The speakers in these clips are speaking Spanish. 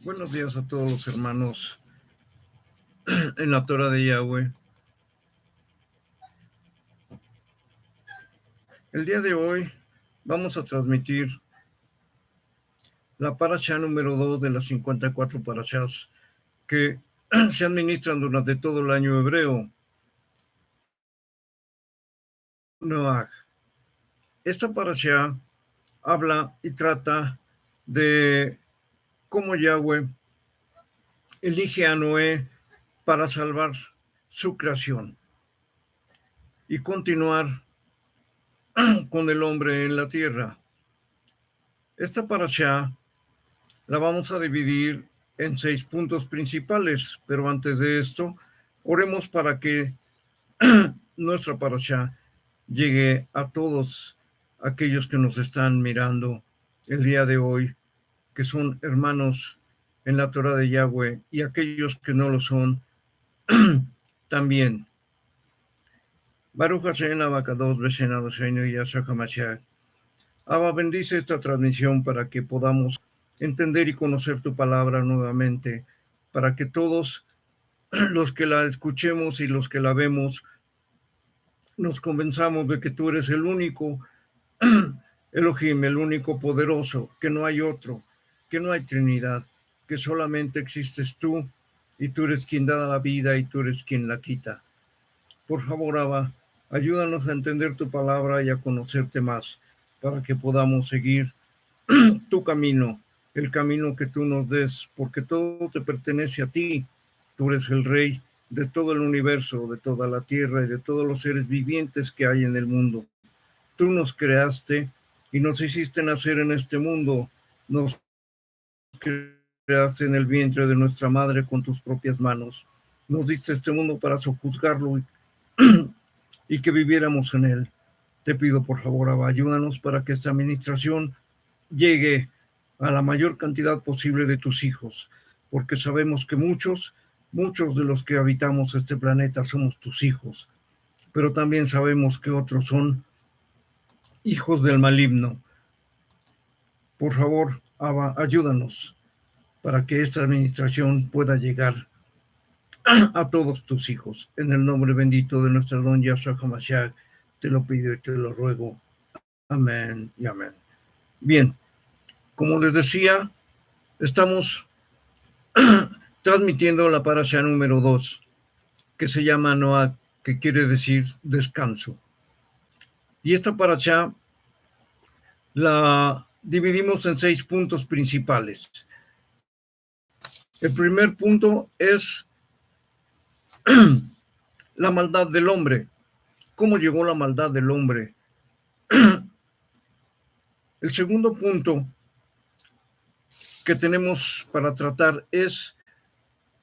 Buenos días a todos los hermanos en la Torah de Yahweh. El día de hoy vamos a transmitir la parashá número 2 de las 54 parashás que se administran durante todo el año hebreo, Noach. Esta parashá habla y trata de cómo Yahweh elige a Noé para salvar su creación y continuar con el hombre en la tierra. Esta parashá la vamos a dividir en 6 puntos principales, pero antes de esto, oremos para que nuestra parashá llegue a todos aquellos que nos están mirando el día de hoy, que son hermanos en la Torah de Yahweh, y aquellos que no lo son también. Baruch Hashem Abacados Beshenado Sheinu y Yahshua HaMashiach. Abba, bendice esta transmisión para que podamos entender y conocer tu palabra nuevamente, para que todos los que la escuchemos y los que la vemos nos convenzamos de que tú eres el único Elohim, el único poderoso, que no hay otro, que no hay Trinidad, que solamente existes tú y tú eres quien da la vida y tú eres quien la quita. Por favor, Abba, ayúdanos a entender tu palabra y a conocerte más, para que podamos seguir tu camino, el camino que tú nos des, porque todo te pertenece a ti. Tú eres el rey de todo el universo, de toda la tierra y de todos los seres vivientes que hay en el mundo. Tú nos creaste y nos hiciste nacer en este mundo. Nos creaste en el vientre de nuestra madre con tus propias manos. Nos diste este mundo para sojuzgarlo y que viviéramos en él. Te pido, por favor, Abba, ayúdanos para que esta administración llegue a la mayor cantidad posible de tus hijos, porque sabemos que muchos de los que habitamos este planeta somos tus hijos, pero también sabemos que otros son hijos del maligno. Por favor, Abba, ayúdanos para que esta administración pueda llegar a todos tus hijos. En el nombre bendito de nuestro don Yahshua HaMashiach, te lo pido y te lo ruego. Amén y amén. Bien, como les decía, estamos transmitiendo la parashá número 2, que se llama Noach, que quiere decir descanso. Y esta parashá la dividimos en 6 puntos principales. El primer punto es la maldad del hombre. ¿Cómo llegó la maldad del hombre? El segundo punto que tenemos para tratar es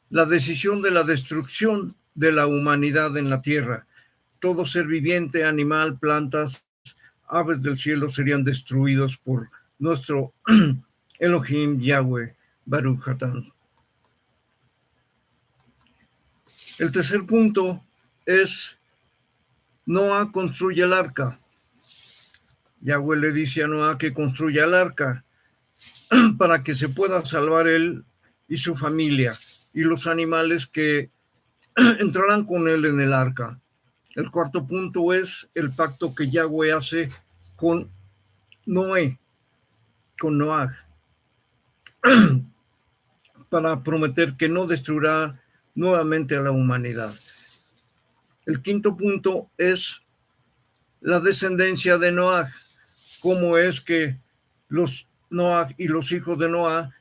la decisión de la destrucción de la humanidad en la tierra. Todo ser viviente, animal, plantas, aves del cielo serían destruidos por nuestro Elohim Yahweh Baruch Atán. El tercer punto es Noah construye el arca. Yahweh le dice a Noah que construya el arca para que se pueda salvar él y su familia y los animales que entrarán con él en el arca. El cuarto punto es el pacto que Yahweh hace con Noé, con Noah, para prometer que no destruirá nuevamente a la humanidad. El quinto punto es la descendencia de Noah, cómo es que los Noah y los hijos de Noah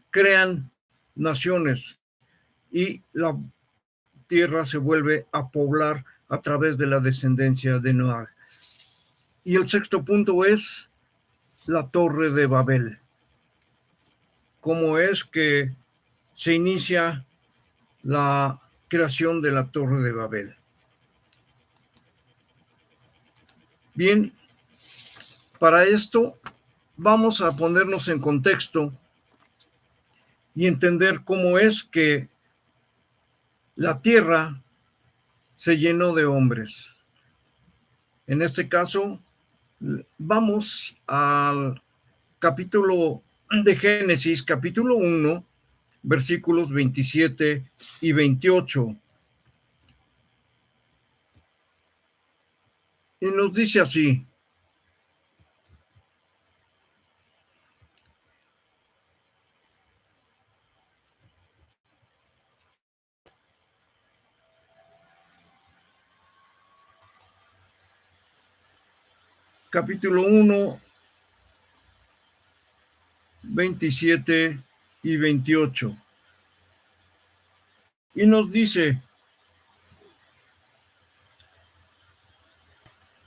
crean naciones y la tierra se vuelve a poblar a través de la descendencia de Noah. Y el sexto punto es la Torre de Babel, cómo es que se inicia la creación de la Torre de Babel. Bien, para esto vamos a ponernos en contexto y entender cómo es que la tierra se llenó de hombres. En este caso, vamos al capítulo de Génesis, capítulo 1, versículos 27 y 28. Y nos dice así: capítulo 1, 27 y 28. Y nos dice: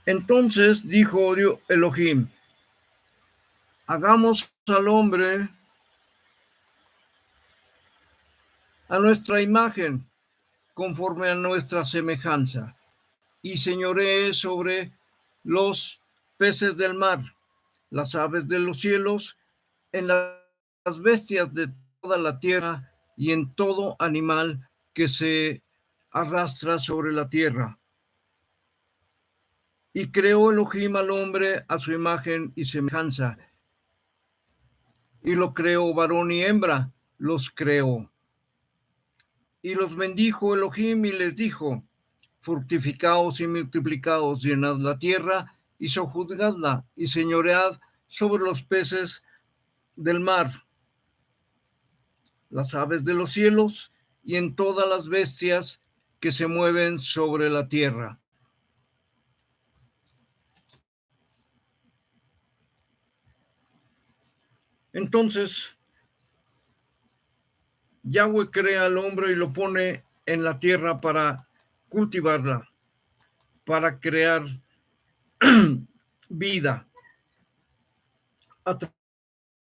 entonces dijo Elohim, hagamos al hombre a nuestra imagen, conforme a nuestra semejanza, y señoree sobre los peces del mar, las aves de los cielos, en las bestias de toda la tierra y en todo animal que se arrastra sobre la tierra. Y creó Elohim al hombre a su imagen y semejanza, y lo creó varón y hembra, los creó. Y los bendijo Elohim y les dijo: fructificaos y multiplicaos, llenad la tierra y sojuzgadla, y señoread sobre los peces del mar, las aves de los cielos y en todas las bestias que se mueven sobre la tierra. Entonces, Yahweh crea al hombre y lo pone en la tierra para cultivarla, para crear vida a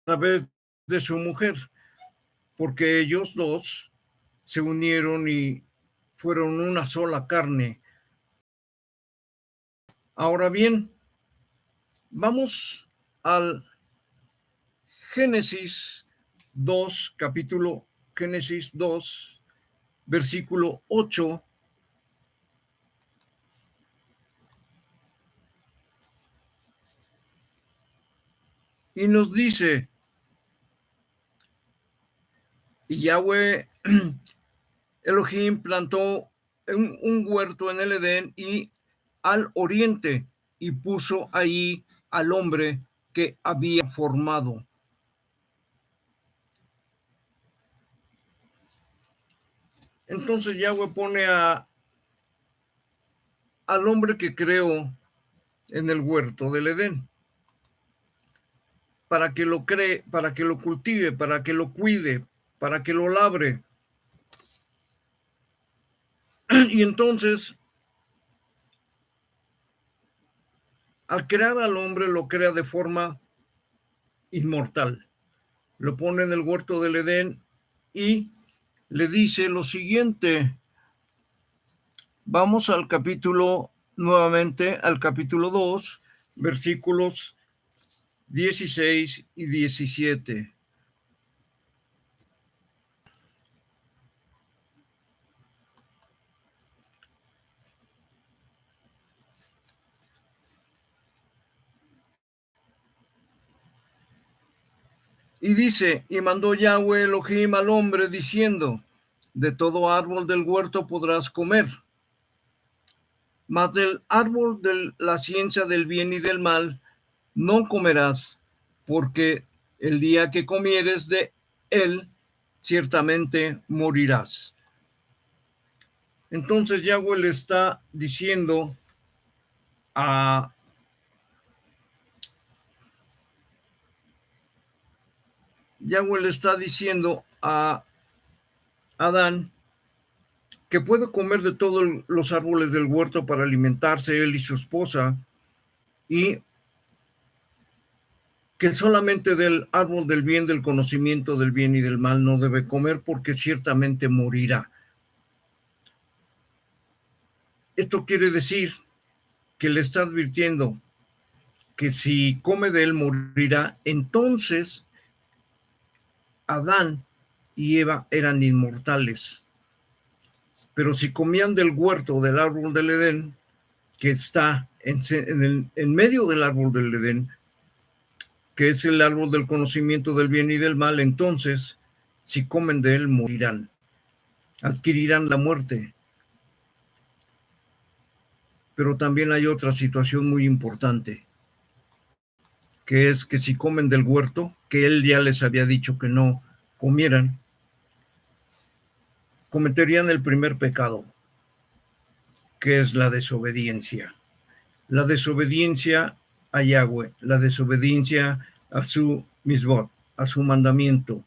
través de su mujer, porque ellos dos se unieron y fueron una sola carne. Ahora bien, vamos al Génesis 2, capítulo Génesis 2, versículo 8, y nos dice: y Yahweh Elohim plantó un huerto en el Edén y al oriente, y puso ahí al hombre que había formado. Entonces Yahweh pone al hombre que creó en el huerto del Edén, para que lo cree, para que lo cultive, para que lo cuide, para que lo labre. Y entonces, al crear al hombre, lo crea de forma inmortal. Lo pone en el huerto del Edén y le dice lo siguiente. Vamos al capítulo, nuevamente al capítulo 2, versículos 16 y 17. Y dice: y mandó Yahweh Elohim al hombre diciendo: de todo árbol del huerto podrás comer, mas del árbol de la ciencia del bien y del mal no comerás, porque el día que comieres de él, ciertamente morirás. Entonces Yahweh le está diciendo a Yahweh le está diciendo a Adán que puede comer de todos los árboles del huerto para alimentarse él y su esposa, y que solamente del árbol del bien, del conocimiento del bien y del mal no debe comer, porque ciertamente morirá. Esto quiere decir que le está advirtiendo que si come de él morirá. Entonces Adán y Eva eran inmortales, pero si comían del huerto, del árbol del Edén, que está en medio del árbol del Edén, que es el árbol del conocimiento del bien y del mal, entonces, si comen de él, morirán, adquirirán la muerte. Pero también hay otra situación muy importante, que es que si comen del huerto, que él ya les había dicho que no comieran, cometerían el primer pecado, que es la desobediencia. La desobediencia a Yahweh, la desobediencia a su misbot, a su mandamiento,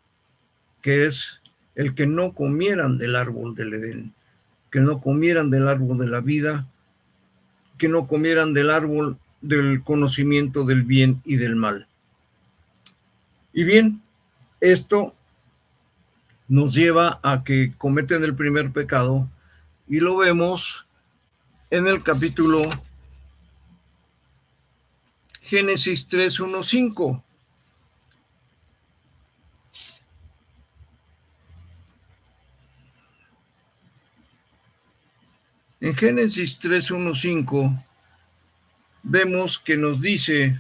que es el que no comieran del árbol del Edén, que no comieran del árbol de la vida, que no comieran del árbol del conocimiento del bien y del mal. Y bien, esto nos lleva a que cometen el primer pecado y lo vemos en el capítulo Génesis 3, 1, 5. En Génesis 3, 1, 5 vemos que nos dice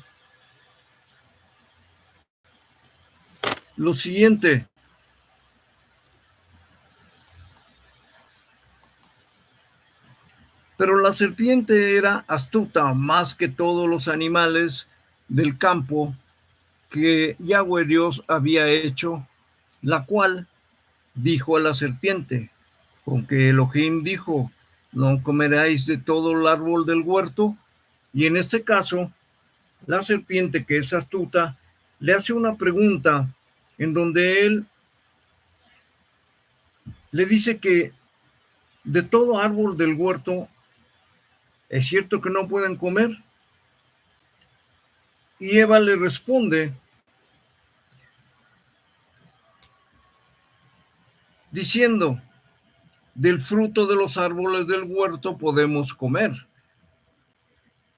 lo siguiente: pero la serpiente era astuta más que todos los animales del campo que Yahweh Dios había hecho, la cual dijo a la serpiente, con que Elohim dijo, no comeréis de todo el árbol del huerto. Y en este caso, la serpiente, que es astuta, le hace una pregunta en donde él le dice que de todo árbol del huerto es cierto que no pueden comer. Y Eva le responde diciendo, del fruto de los árboles del huerto podemos comer,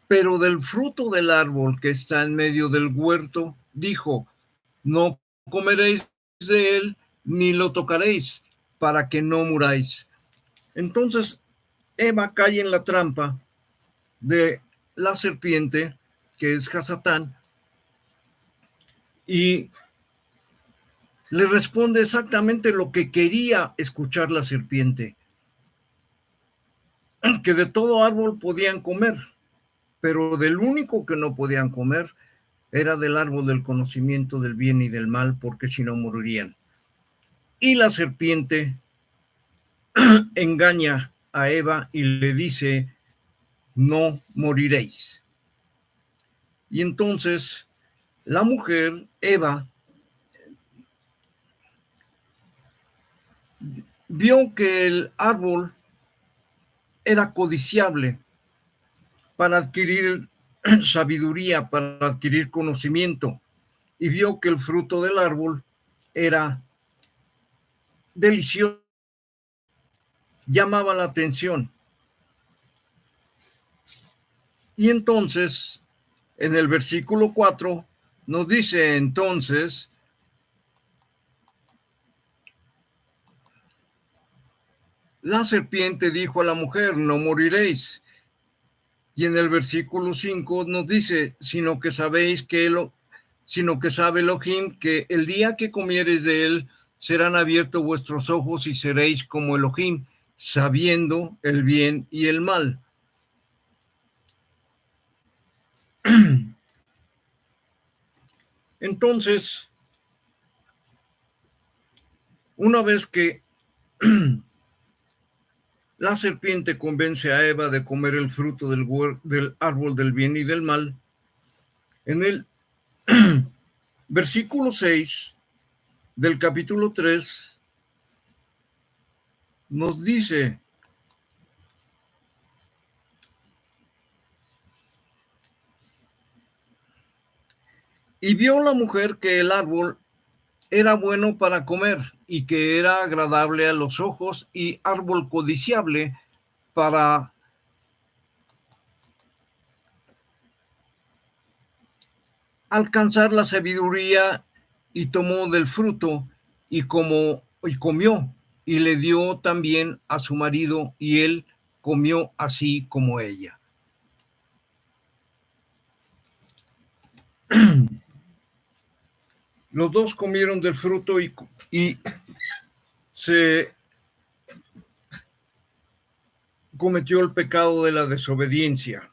pero del fruto del árbol que está en medio del huerto, dijo, no comeréis de él ni lo tocaréis, para que no muráis. Entonces Eva cae en la trampa de la serpiente, que es Hasatán, y le responde exactamente lo que quería escuchar la serpiente, que de todo árbol podían comer, pero del único que no podían comer era del árbol del conocimiento del bien y del mal, porque si no morirían. Y la serpiente engaña a Eva y le dice, no moriréis. Y entonces la mujer, Eva, vio que el árbol era codiciable para adquirir sabiduría, para adquirir conocimiento, y vio que el fruto del árbol era delicioso, llamaba la atención. Y entonces, en el versículo 4, nos dice entonces, la serpiente dijo a la mujer, no moriréis. Y en el versículo 5 nos dice, sino que sabe Elohim que el día que comiereis de él, serán abiertos vuestros ojos y seréis como Elohim, sabiendo el bien y el mal. Entonces, una vez que la serpiente convence a Eva de comer el fruto del árbol del bien y del mal, en el versículo 6 del capítulo 3 nos dice, y vio la mujer que el árbol era bueno para comer y que era agradable a los ojos y árbol codiciable para alcanzar la sabiduría, y tomó del fruto y comió y le dio también a su marido y él comió así como ella. Los dos comieron del fruto y se cometió el pecado de la desobediencia.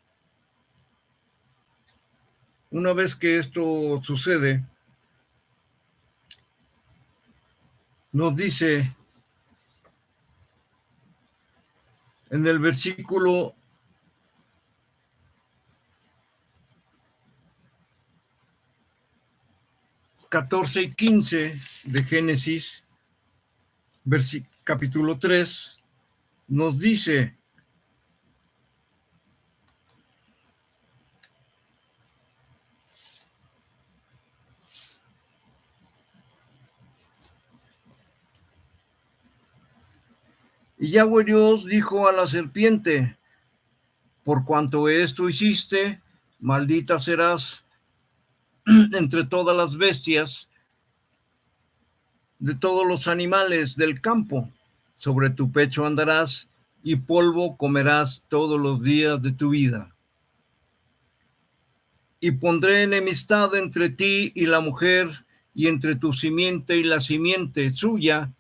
Una vez que esto sucede, nos dice en el versículo 14 y 15 de Génesis, capítulo 3, nos dice: y Yahweh Dios dijo a la serpiente: por cuanto esto hiciste, maldita serás entre todas las bestias de todos los animales del campo. Sobre tu pecho andarás y polvo comerás todos los días de tu vida. Y pondré enemistad entre ti y la mujer, y entre tu simiente y la simiente suya.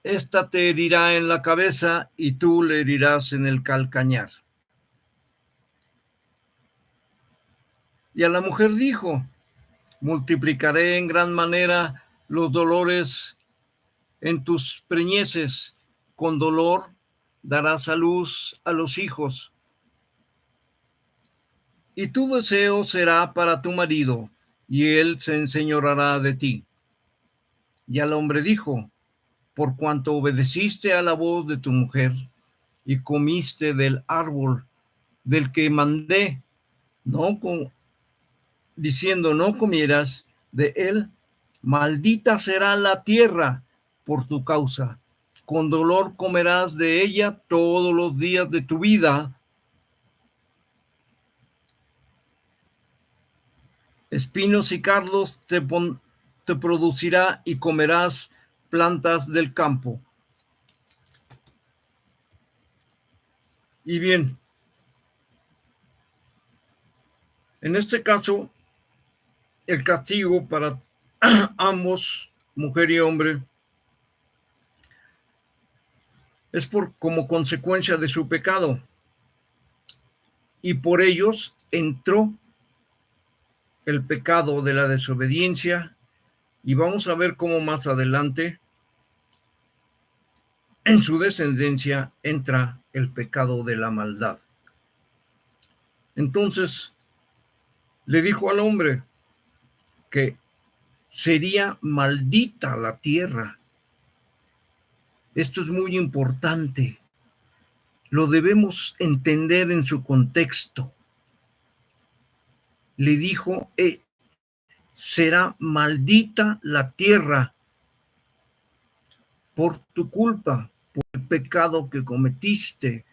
Esta te herirá en la cabeza y tú le herirás en el calcañar. Y a la mujer dijo: multiplicaré en gran manera los dolores en tus preñeces, con dolor darás a luz a los hijos, y tu deseo será para tu marido, y él se enseñoreará de ti. Y al hombre dijo: por cuanto obedeciste a la voz de tu mujer, y comiste del árbol del que mandé, no diciendo no comieras de él, maldita será la tierra por tu causa. Con dolor comerás de ella todos los días de tu vida. Espinos y cardos te producirá y comerás plantas del campo. Y bien, en este caso, el castigo para ambos, mujer y hombre, es como consecuencia de su pecado. Y por ellos entró el pecado de la desobediencia, y vamos a ver cómo más adelante en su descendencia entra el pecado de la maldad. Entonces le dijo al hombre que sería maldita la tierra. Esto es muy importante. Lo debemos entender en su contexto. Le dijo: será maldita la tierra por tu culpa, por el pecado que cometiste.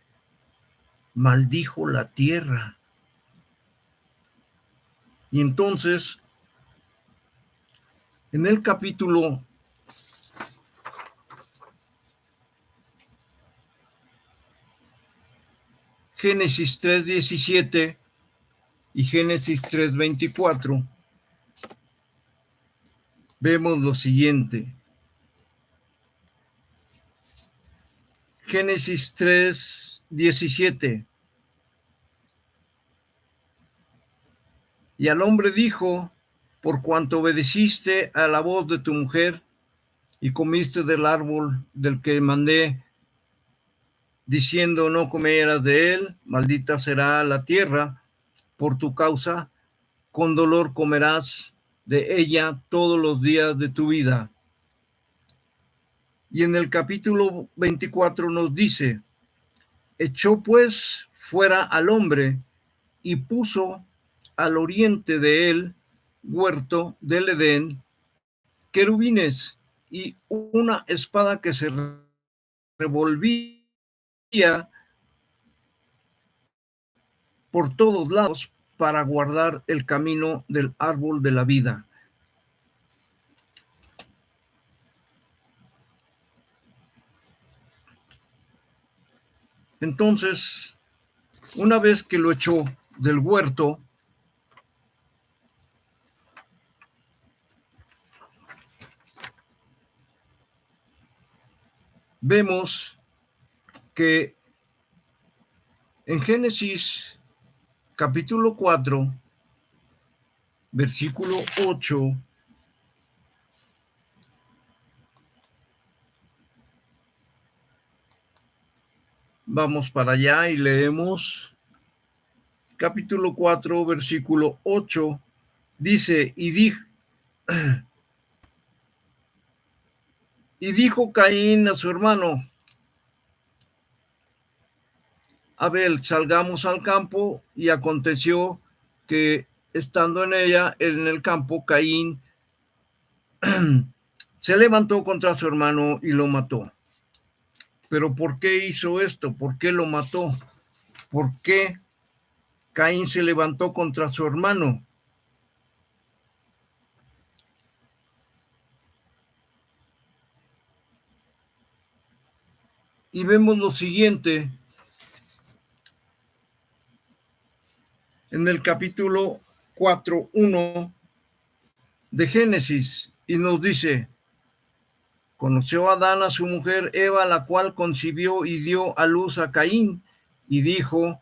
Maldijo la tierra. Y entonces, en el capítulo Génesis 3:17 y Génesis 3:24, vemos lo siguiente. Génesis 3:17. Y al hombre dijo: por cuanto obedeciste a la voz de tu mujer y comiste del árbol del que mandé, diciendo no comerás de él, maldita será la tierra por tu causa, con dolor comerás de ella todos los días de tu vida. Y en el capítulo 24 nos dice: echó pues fuera al hombre y puso al oriente de él, huerto del Edén, querubines y una espada que se revolvía por todos lados para guardar el camino del árbol de la vida. Entonces, una vez que lo echó del huerto, vemos que en Génesis capítulo 4, versículo 8, vamos para allá y leemos capítulo 4, versículo 8, dice, y dijo Caín a su hermano Abel, salgamos al campo, y aconteció que estando en el campo, Caín se levantó contra su hermano y lo mató. Pero ¿por qué hizo esto? ¿Por qué lo mató? ¿Por qué Caín se levantó contra su hermano? Y vemos lo siguiente en el capítulo 4:1 de Génesis, y nos dice, conoció Adán a su mujer Eva, la cual concibió y dio a luz a Caín, y dijo,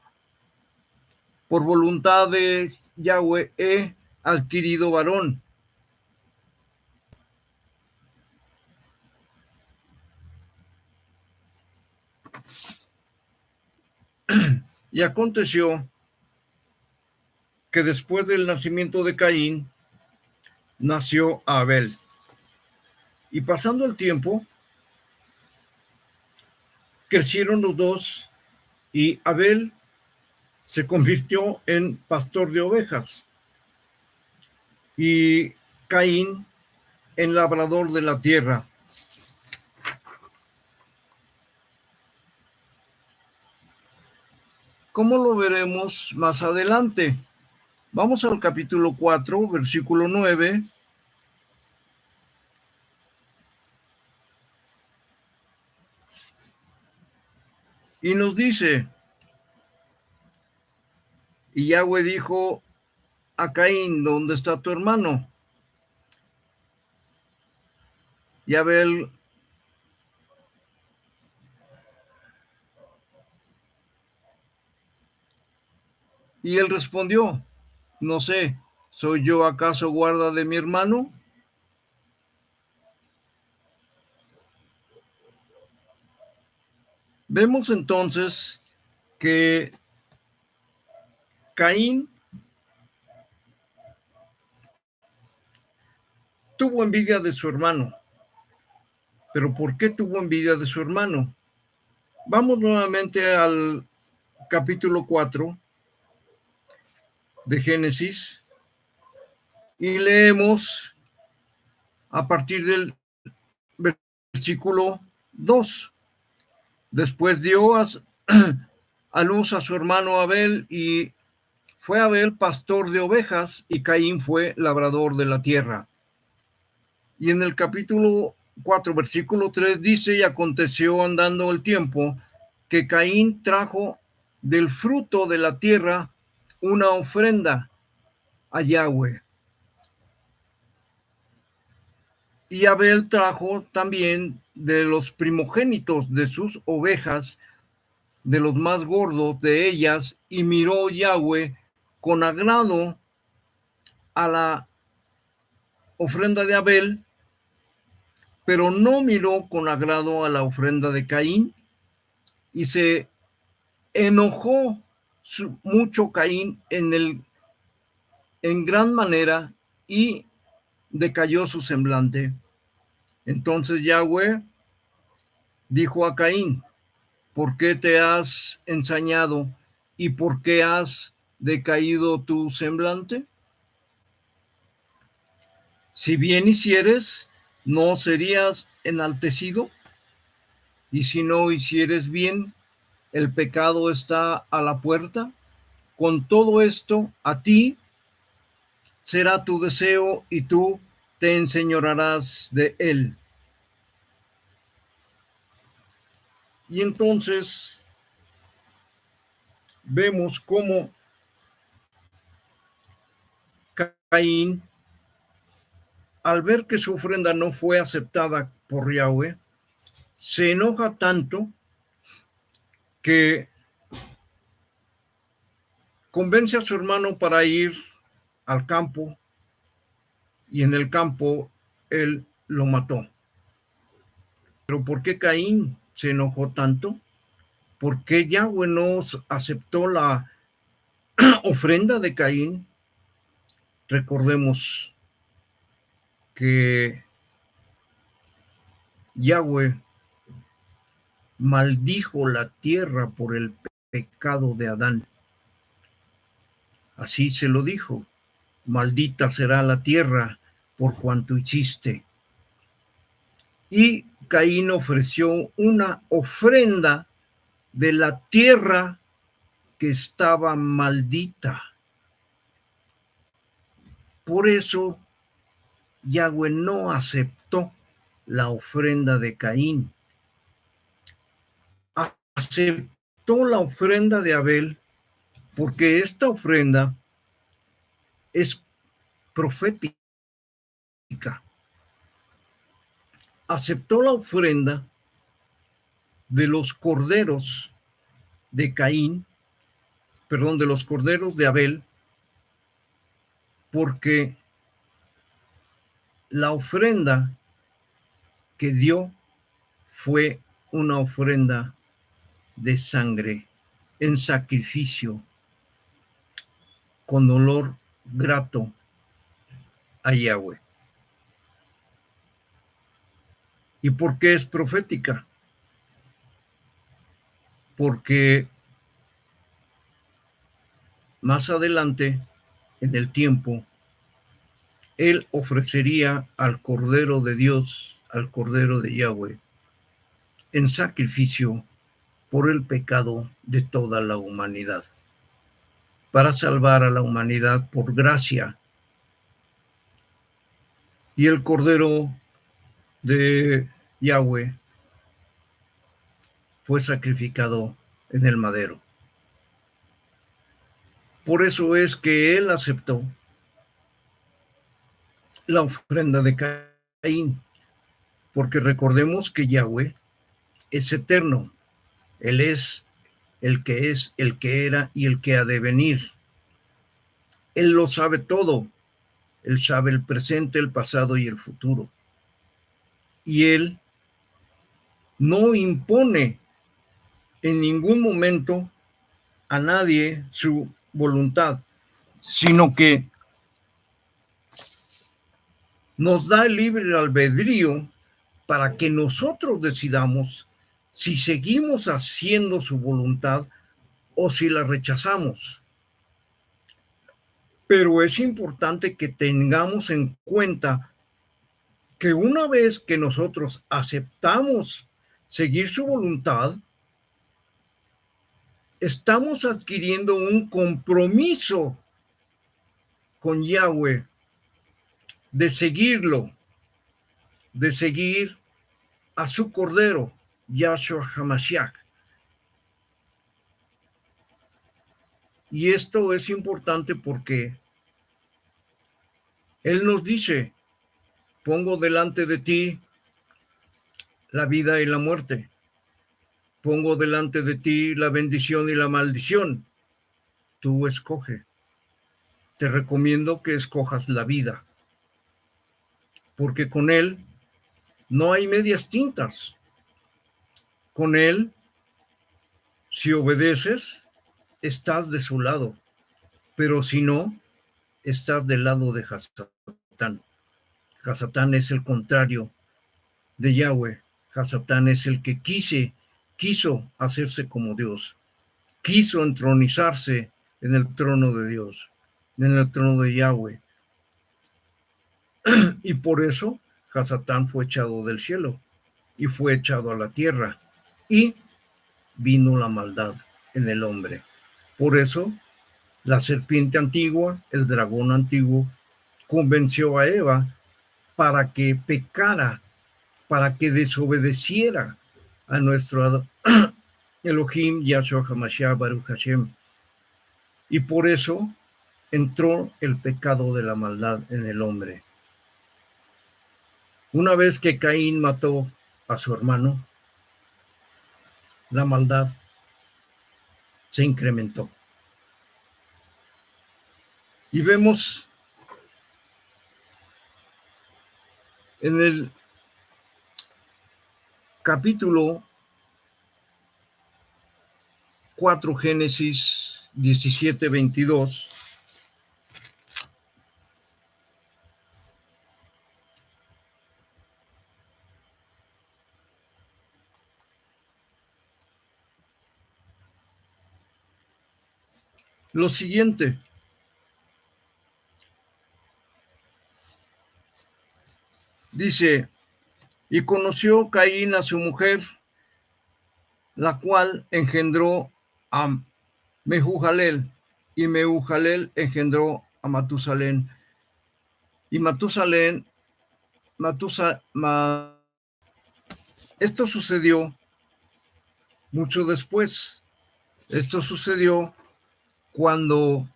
por voluntad de Yahweh he adquirido varón. Y aconteció que después del nacimiento de Caín, nació Abel. Y pasando el tiempo, crecieron los dos, y Abel se convirtió en pastor de ovejas, y Caín en labrador de la tierra. ¿Cómo lo veremos más adelante? Vamos al capítulo 4, versículo 9. Y nos dice, y Yahweh dijo a Caín, ¿dónde está tu hermano? Y Abel y él respondió, no sé, ¿soy yo acaso guarda de mi hermano? Vemos entonces que Caín tuvo envidia de su hermano. ¿Pero por qué tuvo envidia de su hermano? Vamos nuevamente al capítulo 4 de Génesis y leemos a partir del versículo 2. Después dio a luz a su hermano Abel, y fue Abel pastor de ovejas y Caín fue labrador de la tierra. Y en el capítulo 4, versículo 3 dice, y aconteció andando el tiempo que Caín trajo del fruto de la tierra una ofrenda a Yahweh. Y Abel trajo también de los primogénitos de sus ovejas, de los más gordos de ellas, y miró Yahweh con agrado a la ofrenda de Abel, pero no miró con agrado a la ofrenda de Caín, y se enojó mucho Caín en gran manera, y decayó su semblante. Entonces Yahweh dijo a Caín, ¿por qué te has ensañado y por qué has decaído tu semblante? Si bien hicieres, ¿no serías enaltecido? Y si no hicieres bien, el pecado está a la puerta. Con todo esto, a ti será tu deseo y tú te enseñorearás de él. Y entonces vemos cómo Caín, al ver que su ofrenda no fue aceptada por Yahweh, se enoja tanto que convence a su hermano para ir al campo y en el campo él lo mató. Pero ¿por qué Caín se enojó tanto? ¿Por qué Yahweh no aceptó la ofrenda de Caín? Recordemos que Yahweh maldijo la tierra por el pecado de Adán. Así se lo dijo: maldita será la tierra por cuanto hiciste. Y Caín ofreció una ofrenda de la tierra que estaba maldita. Por eso Yahweh no aceptó la ofrenda de Caín. Aceptó la ofrenda de Abel porque esta ofrenda es profética. Aceptó la ofrenda de los corderos de Caín, perdón, de los corderos de Abel, porque la ofrenda que dio fue una ofrenda de sangre en sacrificio con olor grato a Yahweh. ¿Y por qué es profética? Porque más adelante, en el tiempo, él ofrecería al Cordero de Dios, al Cordero de Yahweh, en sacrificio por el pecado de toda la humanidad, para salvar a la humanidad por gracia. Y el Cordero de Yahweh fue sacrificado en el madero. Por eso es que él aceptó la ofrenda de Caín, porque recordemos que Yahweh es eterno. Él es, el que era y el que ha de venir. Él lo sabe todo. Él sabe el presente, el pasado y el futuro. Y él no impone en ningún momento a nadie su voluntad, sino que nos da el libre albedrío para que nosotros decidamos si seguimos haciendo su voluntad o si la rechazamos. Pero es importante que tengamos en cuenta que una vez que nosotros aceptamos seguir su voluntad, estamos adquiriendo un compromiso con Yahweh de seguirlo, de seguir a su Cordero, Yahshua HaMashiach. Y esto es importante porque Él nos dice: pongo delante de ti la vida y la muerte. Pongo delante de ti la bendición y la maldición. Tú escoge. Te recomiendo que escojas la vida, porque con Él no hay medias tintas. Con Él, si obedeces, estás de su lado, pero si no, estás del lado de Hasatán. Hasatán es el contrario de Yahweh. Hasatán es el que quiso hacerse como Dios, quiso entronizarse en el trono de Dios, en el trono de Yahweh. Y por eso Hasatán fue echado del cielo y fue echado a la tierra y vino la maldad en el hombre. Por eso la serpiente antigua, el dragón antiguo, convenció a Eva para que pecara, para que desobedeciera a nuestro Elohim, Yahshua HaMashiach, Baruch Hashem. Y por eso entró el pecado de la maldad en el hombre. Una vez que Caín mató a su hermano, la maldad se incrementó. Y vemos en el capítulo 4, Génesis 17-22, lo siguiente. Dice, y conoció Caín a su mujer, la cual engendró a Mehujalel, y Mehujalel engendró a Matusalén. Y Matusalén, esto sucedió mucho después. Esto sucedió cuando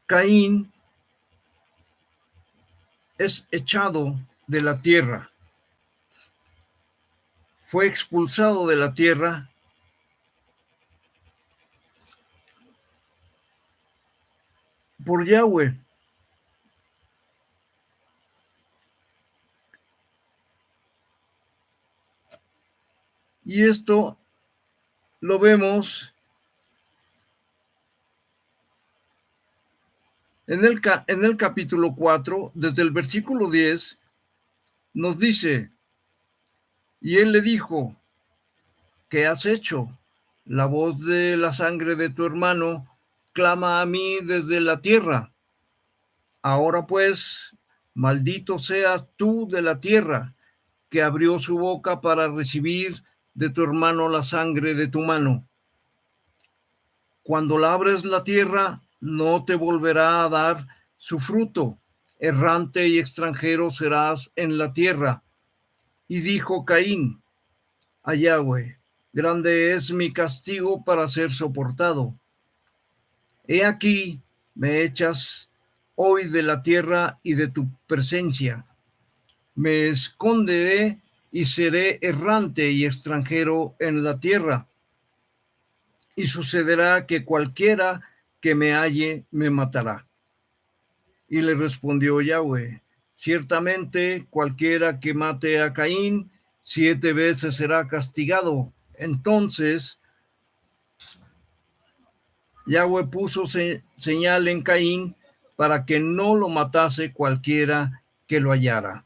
Caín es echado de la tierra, fue expulsado de la tierra por Yahweh. Y esto lo vemos en el capítulo 4, desde el versículo 10, nos dice, y él le dijo, ¿qué has hecho? La voz de la sangre de tu hermano clama a mí desde la tierra. Ahora pues, maldito seas tú de la tierra, que abrió su boca para recibir de tu hermano la sangre de tu mano. Cuando labres la tierra, no te volverá a dar su fruto. Errante y extranjero serás en la tierra. Y dijo Caín a Yahweh, grande es mi castigo para ser soportado. He aquí, me echas hoy de la tierra y de tu presencia. Me esconderé y seré errante y extranjero en la tierra. Y sucederá que cualquiera que me halle me matará. Y le respondió Yahweh, ciertamente cualquiera que mate a Caín 7 veces será castigado. Entonces Yahweh puso señal en Caín para que no lo matase cualquiera que lo hallara.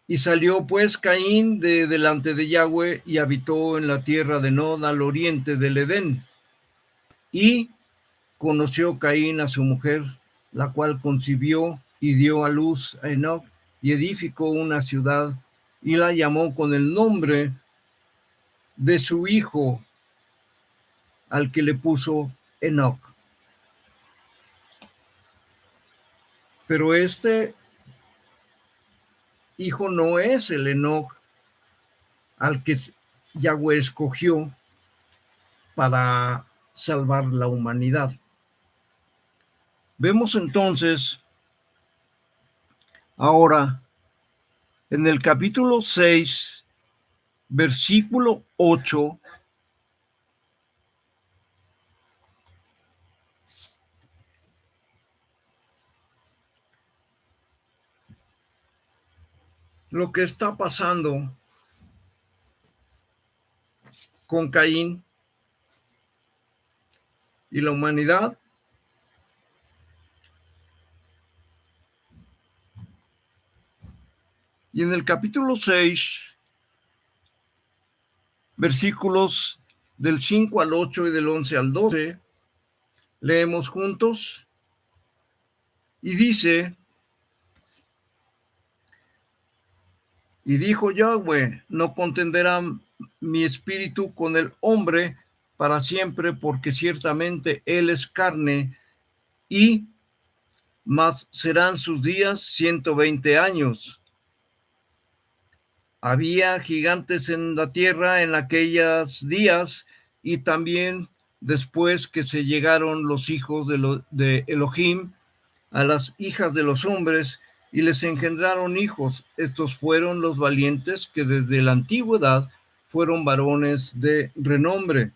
Y salió pues Caín de delante de Yahweh y habitó en la tierra de Nod al oriente del Edén. Y conoció Caín a su mujer, la cual concibió y dio a luz a Enoc y edificó una ciudad y la llamó con el nombre de su hijo, al que le puso Enoc. Pero este hijo no es el Enoc al que Yahweh escogió para salvar la humanidad. Vemos entonces ahora en el capítulo 6, versículo 8, lo que está pasando con Caín y la humanidad. Y en el capítulo 6, versículos del 5 al 8 y del 11 al 12, leemos juntos. Y dice, y dijo Yahweh, no contenderá mi espíritu con el hombre para siempre, porque ciertamente él es carne, y más serán sus días 120 años. Había gigantes en la tierra en aquellos días, y también después que se llegaron los hijos de Elohim a las hijas de los hombres, y les engendraron hijos. Estos fueron los valientes que desde la antigüedad fueron varones de renombre.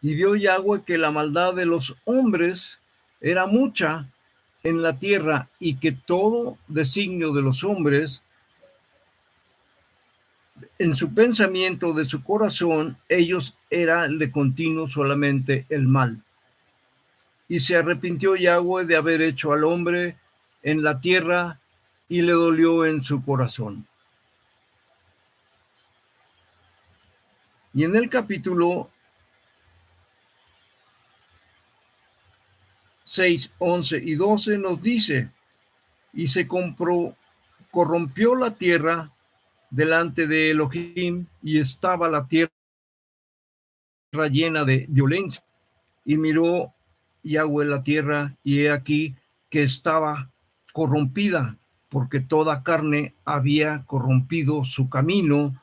Y vio Yahweh que la maldad de los hombres era mucha en la tierra y que todo designio de los hombres en su pensamiento de su corazón, ellos era de continuo solamente el mal. Y se arrepintió Yahweh de haber hecho al hombre en la tierra y le dolió en su corazón. Y en el capítulo 6, 11 y 12 nos dice, y se corrompió la tierra delante de Elohim y estaba la tierra llena de violencia. Y miró Yahweh la tierra y he aquí que estaba corrompida, porque toda carne había corrompido su camino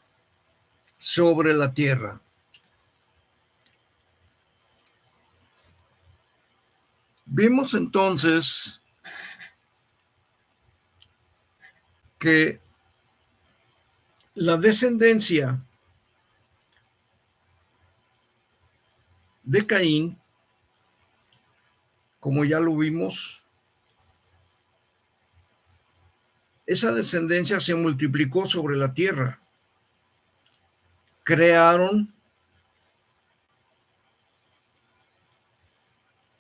sobre la tierra. Vimos entonces que la descendencia de Caín, como ya lo vimos, esa descendencia se multiplicó sobre la tierra. Crearon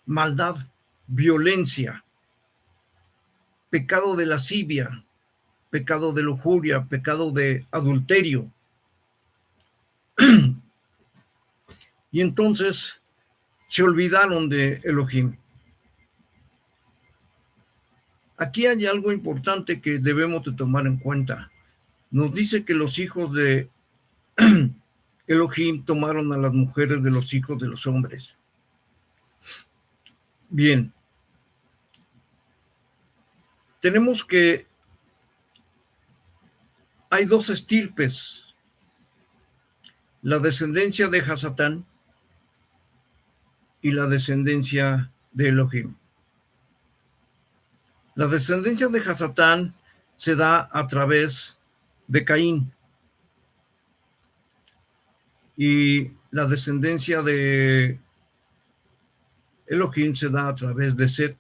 maldad, violencia, pecado de lascivia, pecado de lujuria, pecado de adulterio. Y entonces se olvidaron de Elohim. Aquí hay algo importante que debemos de tomar en cuenta. Nos dice que los hijos de Elohim tomaron a las mujeres de los hijos de los hombres. Bien, tenemos que hay dos estirpes, la descendencia de Hasatán y la descendencia de Elohim. La descendencia de Hasatán se da a través de Caín y la descendencia de Elohim se da a través de Set,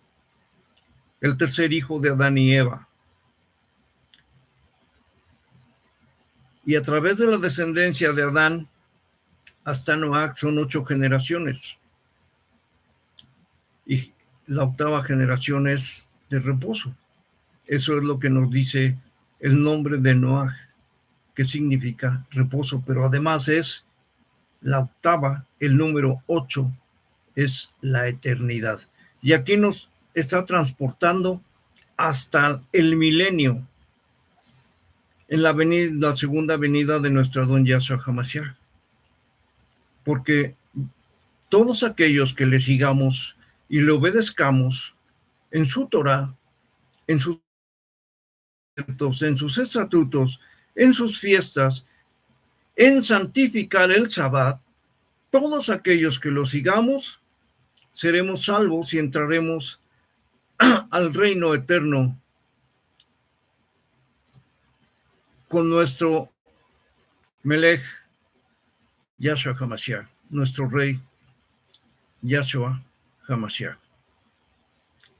el tercer hijo de Adán y Eva. Y a través de la descendencia de Adán hasta Noach son 8 generaciones. Y la octava generación es de reposo. Eso es lo que nos dice el nombre de Noach, que significa reposo, pero además es la octava, el número 8, es la eternidad. Y aquí nos está transportando hasta el milenio, en la segunda venida de nuestro don Yahshua HaMashiach. Porque todos aquellos que le sigamos y le obedezcamos en su Torah, en sus estatutos, en sus fiestas, en santificar el Shabbat, todos aquellos que lo sigamos, seremos salvos y entraremos al reino eterno con nuestro Melech Yahshua HaMashiach, nuestro rey Yahshua HaMashiach.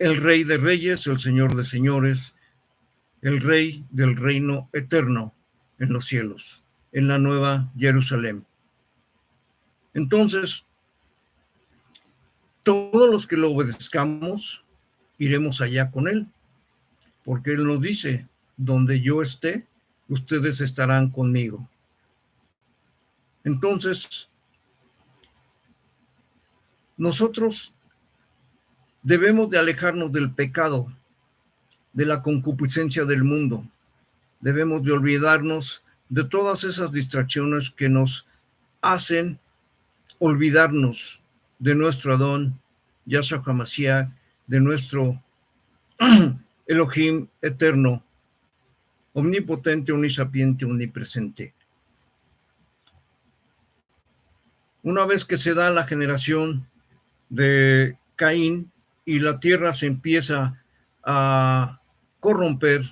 El rey de reyes, el señor de señores, el rey del reino eterno en los cielos, en la nueva Jerusalén. Entonces, todos los que lo obedezcamos, iremos allá con él, porque él nos dice, donde yo esté, ustedes estarán conmigo. Entonces, nosotros debemos de alejarnos del pecado, de la concupiscencia del mundo. Debemos de olvidarnos de todas esas distracciones que nos hacen olvidarnos de nuestro Adón, Yahshua HaMashiach, de nuestro Elohim eterno, omnipotente, omnisapiente, omnipresente. Una vez que se da la generación de Caín y la tierra se empieza a corromper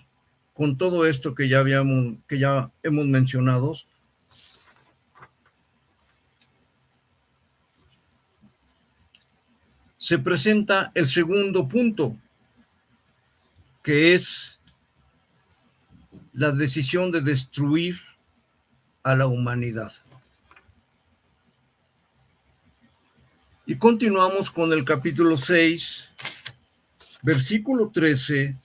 con todo esto que ya hemos mencionado. Se presenta el segundo punto, que es la decisión de destruir a la humanidad. Y continuamos con el capítulo 6, versículo 13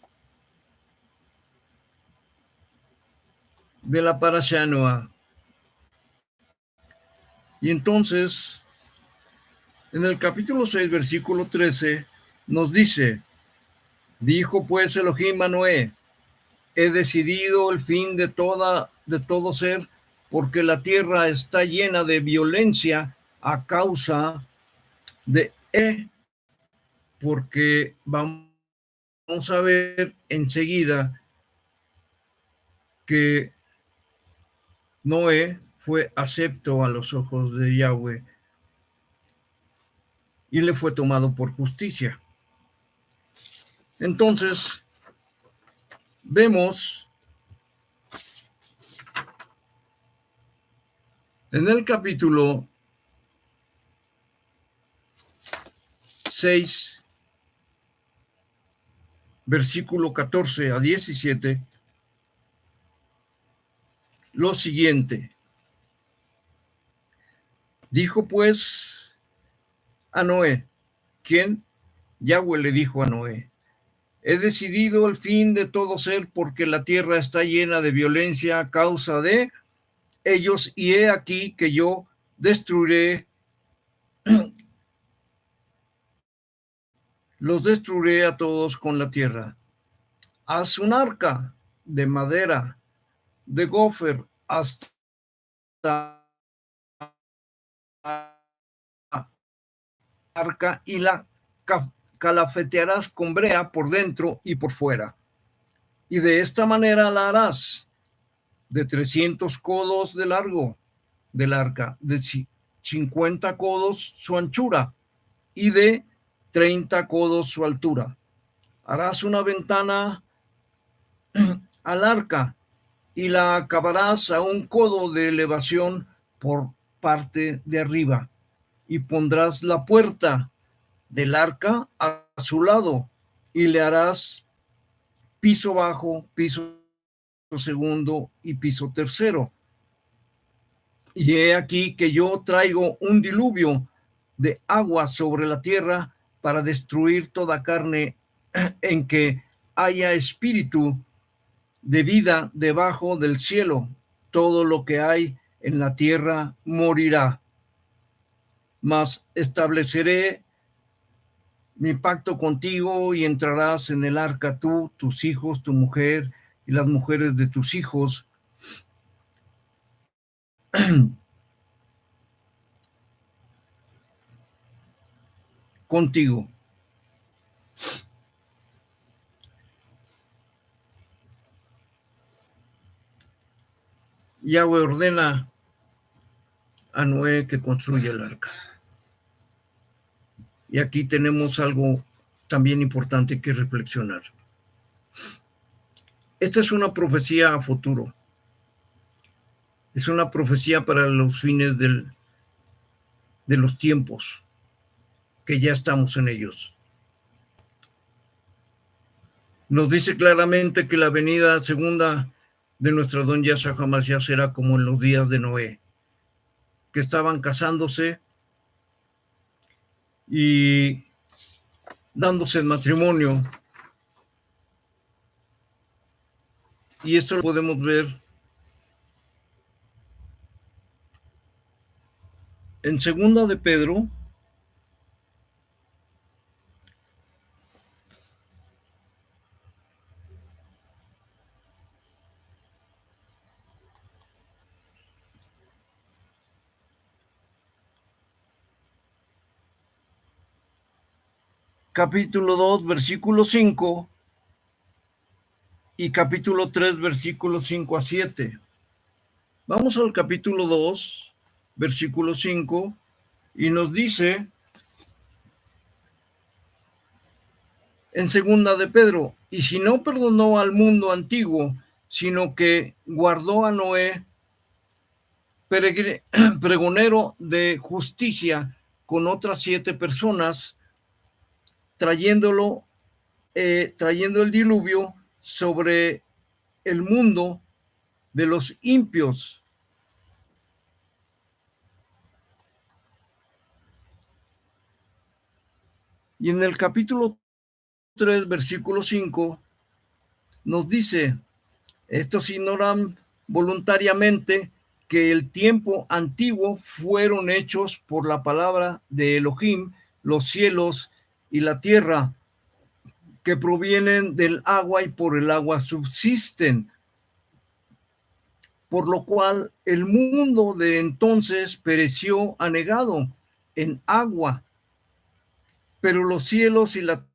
de la Parashá Noah. Y entonces, en el capítulo 6, versículo 13, nos dice: dijo pues Elohim a Noé: he decidido el fin de todo ser, porque la tierra está llena de violencia a causa de porque vamos a ver enseguida que Noé fue acepto a los ojos de Yahweh y le fue tomado por justicia. Entonces, vemos en el capítulo 6, versículo 14 a 17, lo siguiente. Dijo pues a Noé, ¿quién? Yahweh le dijo a Noé: he decidido el fin de todo ser, porque la tierra está llena de violencia a causa de ellos, y he aquí que yo los destruiré a todos con la tierra. Haz un arca de madera, de gofer, hasta arca, y la calafetearás con brea por dentro y por fuera. Y de esta manera la harás: de 300 codos de largo del arca, de 50 codos su anchura y de 30 codos su altura. Harás una ventana al arca y la acabarás a 1 codo de elevación por parte de arriba, y pondrás la puerta del arca a su lado, y le harás piso bajo, piso segundo y piso tercero. Y he aquí que yo traigo un diluvio de agua sobre la tierra para destruir toda carne en que haya espíritu de vida debajo del cielo. Todo lo que hay en la tierra morirá. Mas estableceré mi pacto contigo, y entrarás en el arca tú, tus hijos, tu mujer y las mujeres de tus hijos, contigo. Yahweh ordena a Noé que construya el arca. Y aquí tenemos algo también importante que reflexionar. Esta es una profecía a futuro. Es una profecía para los fines de los tiempos, que ya estamos en ellos. Nos dice claramente que la venida segunda de nuestro don Yahshua HaMashiach será como en los días de Noé, que estaban casándose y dándose en matrimonio. Y esto lo podemos ver en Segunda de Pedro, capítulo 2, versículo 5, y capítulo 3, versículos 5 a 7. Vamos al capítulo 2, versículo 5, y nos dice: en segunda de Pedro, y si no perdonó al mundo antiguo, sino que guardó a Noé, pregonero de justicia, con otras 7 personas, trayéndolo, trayendo el diluvio sobre el mundo de los impios. Y en el capítulo 3, versículo 5, nos dice: estos ignoran voluntariamente que el tiempo antiguo fueron hechos por la palabra de Elohim los cielos y la tierra, que provienen del agua y por el agua subsisten, por lo cual el mundo de entonces pereció anegado en agua, pero los cielos y la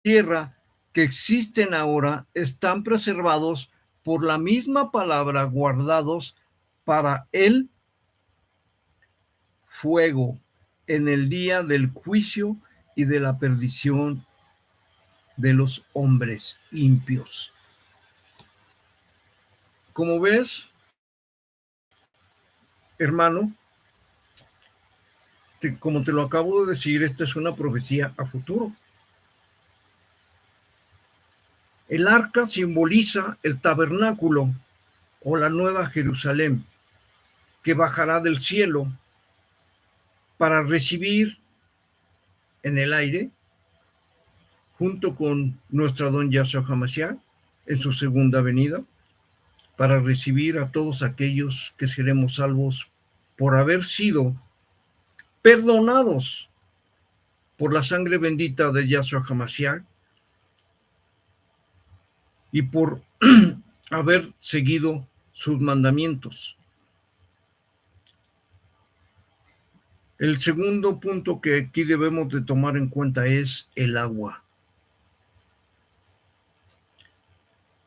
tierra que existen ahora están preservados por la misma palabra, guardados para el fuego en el día del juicio y de la perdición de los hombres impios. Como ves, hermano, como te lo acabo de decir, esta es una profecía a futuro. El arca simboliza el tabernáculo o la nueva Jerusalén, que bajará del cielo para recibir en el aire, junto con nuestro don Yahshua HaMashiach, en su segunda venida, para recibir a todos aquellos que seremos salvos por haber sido perdonados por la sangre bendita de Yahshua HaMashiach y por haber seguido sus mandamientos. El segundo punto que aquí debemos de tomar en cuenta es el agua.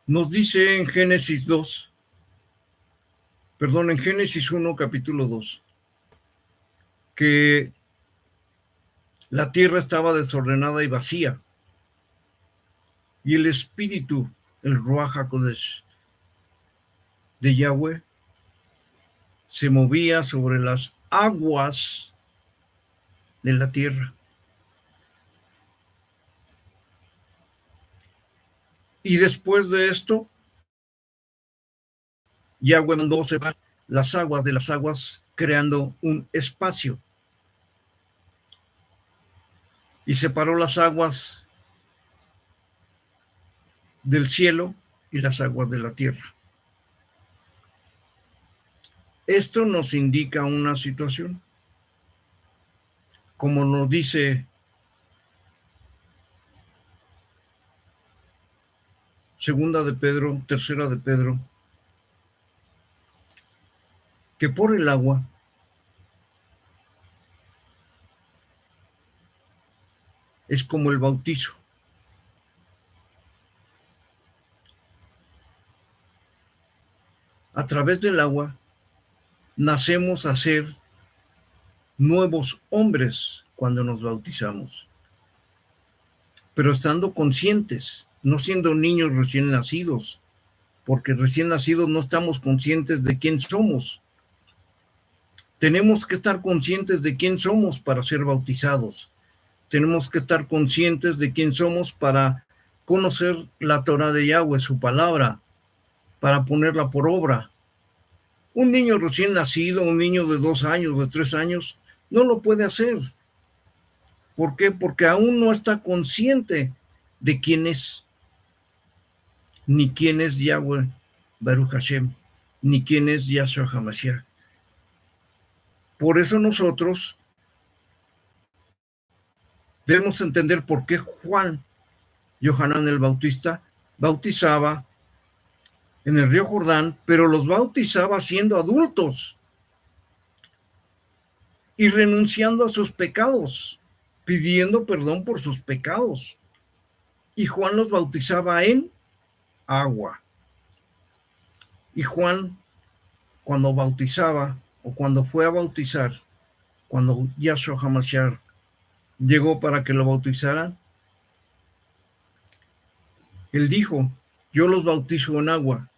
Nos dice en Génesis 1, capítulo 2, que la tierra estaba desordenada y vacía, y el espíritu, el Ruach HaKodesh de Yahweh, se movía sobre las aguas de la tierra. Y después de esto, Yahweh mandó separar las aguas de las aguas, creando un espacio. Y separó las aguas del cielo y las aguas de la tierra. Esto nos indica una situación. Como nos dice segunda de Pedro, tercera de Pedro, que por el agua es como el bautizo. A través del agua nacemos a ser nuevos hombres cuando nos bautizamos, pero estando conscientes, no siendo niños recién nacidos, porque recién nacidos no estamos conscientes de quién somos. Tenemos que estar conscientes de quién somos para ser bautizados. Tenemos que estar conscientes de quién somos para conocer la Torah de Yahweh, su palabra, para ponerla por obra. Un niño recién nacido, un niño de 2 años, de 3 años, no lo puede hacer. ¿Por qué? Porque aún no está consciente de quién es, ni quién es Yahweh Baruch Hashem, ni quién es Yahshua HaMashiach. Por eso nosotros debemos entender por qué Juan, Yohanan el Bautista, bautizaba en el río Jordán, pero los bautizaba siendo adultos y renunciando a sus pecados, pidiendo perdón por sus pecados. Y Juan los bautizaba en agua. Y Juan, cuando bautizaba o cuando fue a bautizar, cuando Yahshua HaMashiach llegó para que lo bautizaran, Él dijo, yo los bautizo en agua,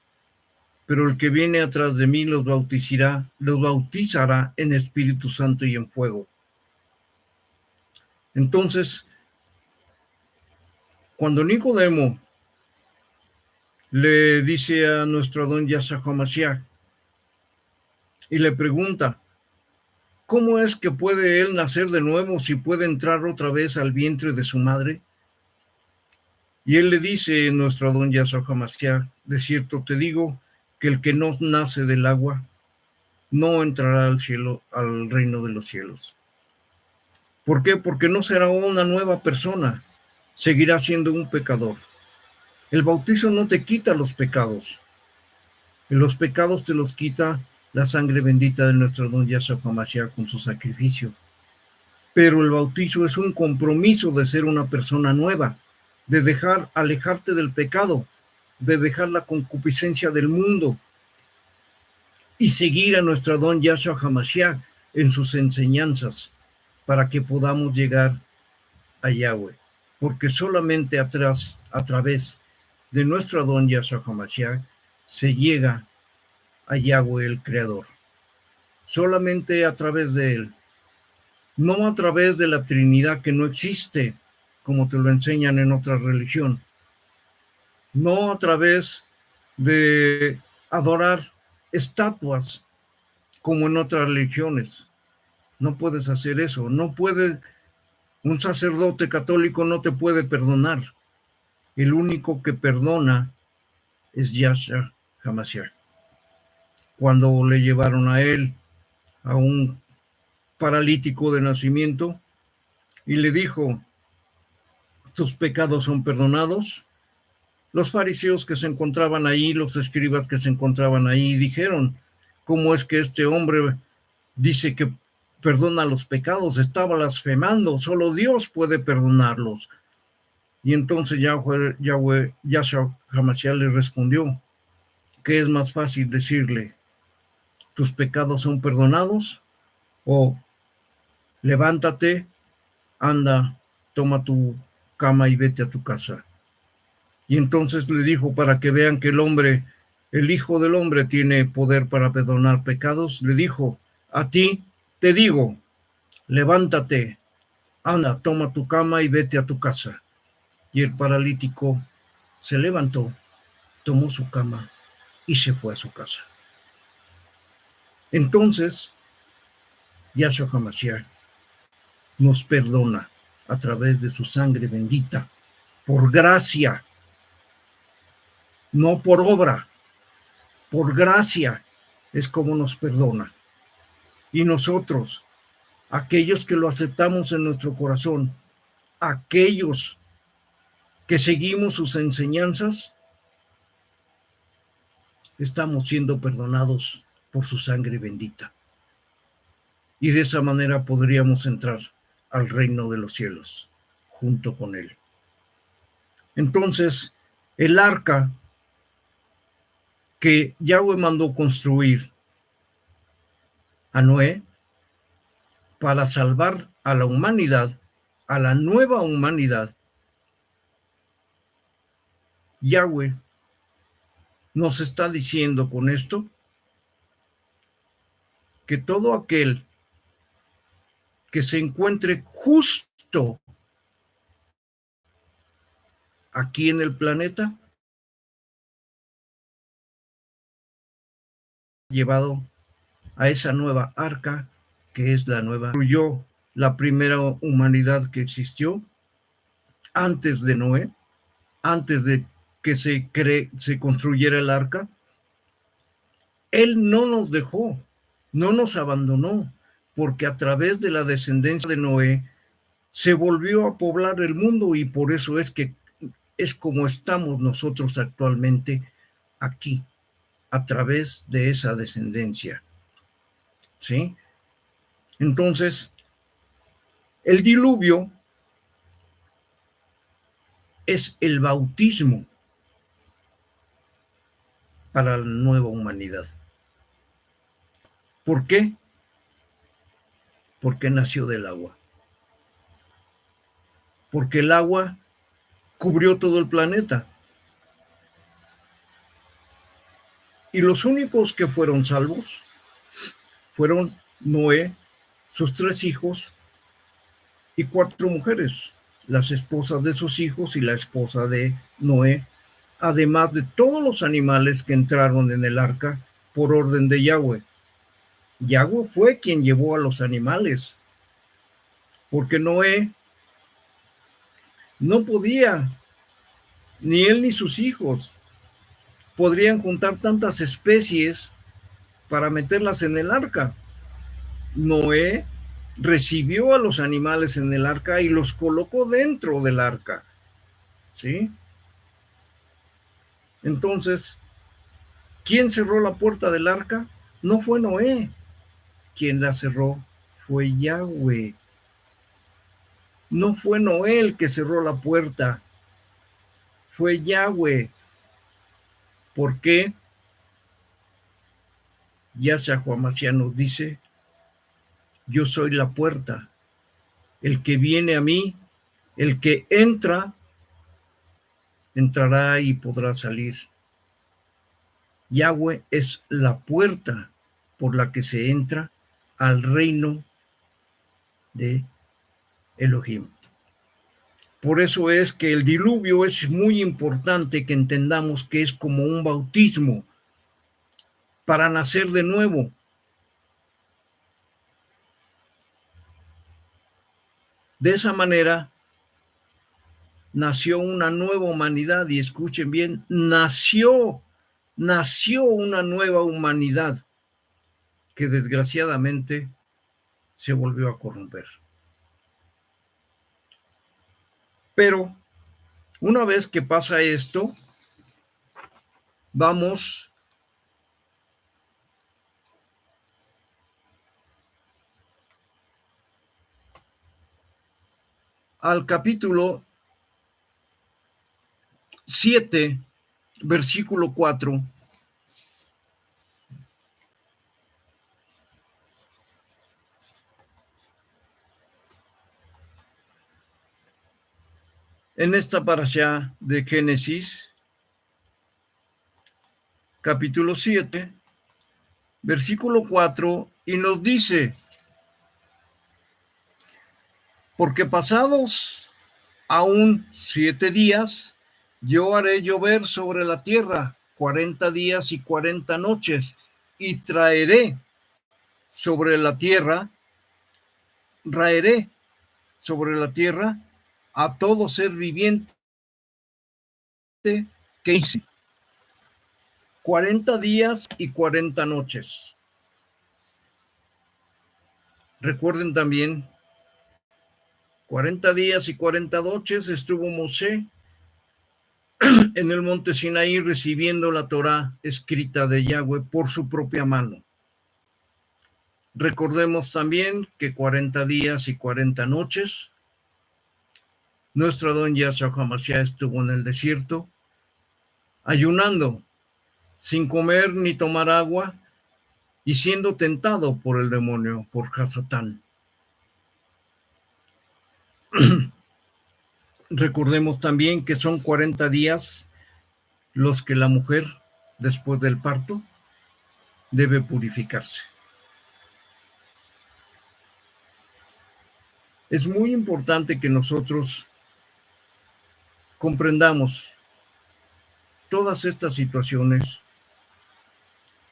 pero el que viene atrás de mí los bautizará en Espíritu Santo y en fuego. Entonces, cuando Nicodemo le dice a nuestro Adón Yahshua HaMashiach y le pregunta, ¿cómo es que puede él nacer de nuevo si puede entrar otra vez al vientre de su madre? Y él le dice, nuestro Adón Yahshua HaMashiach, de cierto te digo que el que no nace del agua no entrará al cielo, al reino de los cielos. ¿Por qué? Porque no será una nueva persona, seguirá siendo un pecador. El bautizo no te quita los pecados. Los pecados te los quita la sangre bendita de nuestro Don Yahshua HaMashiach con su sacrificio. Pero el bautizo es un compromiso de ser una persona nueva, de alejarte del pecado, de dejar la concupiscencia del mundo y seguir a nuestro Don Yahshua HaMashiach en sus enseñanzas para que podamos llegar a Yahweh. Porque solamente a través de nuestro Adón Yahshua HaMashiach se llega a Yahweh el Creador. Solamente a través de él. No a través de la Trinidad que no existe, como te lo enseñan en otra religión. No a través de adorar estatuas, como en otras religiones. No puedes hacer eso. No puede, un sacerdote católico no te puede perdonar. El único que perdona es Yahshua HaMashiach. Cuando le llevaron a él, a un paralítico de nacimiento, y le dijo, tus pecados son perdonados. Los fariseos que se encontraban ahí, los escribas que se encontraban ahí, dijeron, ¿cómo es que este hombre dice que perdona los pecados? Está blasfemando, solo Dios puede perdonarlos. Y entonces Yahshua HaMashiach le respondió, ¿qué es más fácil decirle? ¿Tus pecados son perdonados? O levántate, anda, toma tu cama y vete a tu casa. Y entonces le dijo, para que vean que el Hijo del Hombre tiene poder para perdonar pecados, le dijo, a ti te digo, levántate, anda, toma tu cama y vete a tu casa. Y el paralítico se levantó, tomó su cama y se fue a su casa. Entonces, Yahshua HaMashiach nos perdona a través de su sangre bendita, por gracia, no por obra, por gracia es como nos perdona. Y nosotros, aquellos que lo aceptamos en nuestro corazón, aquellos que seguimos sus enseñanzas, estamos siendo perdonados por su sangre bendita. Y de esa manera podríamos entrar al reino de los cielos junto con él. Entonces, el arca que Yahweh mandó construir a Noé para salvar a la humanidad, a la nueva humanidad, Yahweh nos está diciendo con esto que todo aquel que se encuentre justo aquí en el planeta, llevado a esa nueva arca que es la nueva, construyó la primera humanidad que existió antes de Noé, antes de que se construyera el arca. Él no nos dejó, no nos abandonó, porque a través de la descendencia de Noé se volvió a poblar el mundo y por eso es que es como estamos nosotros actualmente aquí, a través de esa descendencia. ¿Sí? Entonces, el diluvio es el bautismo para la nueva humanidad. ¿Por qué? Porque nació del agua. Porque el agua cubrió todo el planeta. Y los únicos que fueron salvos fueron Noé, sus 3 hijos y 4 mujeres, las esposas de sus hijos y la esposa de Noé, además de todos los animales que entraron en el arca por orden de Yahweh. Yahweh fue quien llevó a los animales, porque Noé no podía, ni él ni sus hijos, podrían juntar tantas especies para meterlas en el arca. Noé recibió a los animales en el arca y los colocó dentro del arca, ¿sí? Entonces, ¿quién cerró la puerta del arca? No fue Noé. Quien la cerró fue Yahweh. No fue Noé el que cerró la puerta, fue Yahweh. ¿Por qué? Yahshua Mashiach nos dice, yo soy la puerta. El que viene a mí, el que entra, entrará y podrá salir. Yahweh es la puerta por la que se entra al reino de Elohim. Por eso es que el diluvio es muy importante que entendamos que es como un bautismo para nacer de nuevo. De esa manera nació una nueva humanidad, y escuchen bien, nació una nueva humanidad que desgraciadamente se volvió a corromper. Pero una vez que pasa esto, vamos al capítulo 7, versículo 4. En esta parashá de Génesis, capítulo 7, versículo 4, y nos dice, porque pasados aún 7 días, yo haré llover sobre la tierra 40 días y 40 noches, y traeré sobre la tierra, raeré sobre la tierra a todo ser viviente que hice. 40 días y 40 noches. Recuerden también, 40 días y 40 noches estuvo Mosé en el monte Sinaí recibiendo la Torá escrita de Yahweh por su propia mano. Recordemos también que 40 días y 40 noches nuestro Adón Yahshua HaMashiach estuvo en el desierto, ayunando, sin comer ni tomar agua, y siendo tentado por el demonio, por Hasatán. Recordemos también que son 40 días los que la mujer, después del parto, debe purificarse. Es muy importante que nosotros comprendamos todas estas situaciones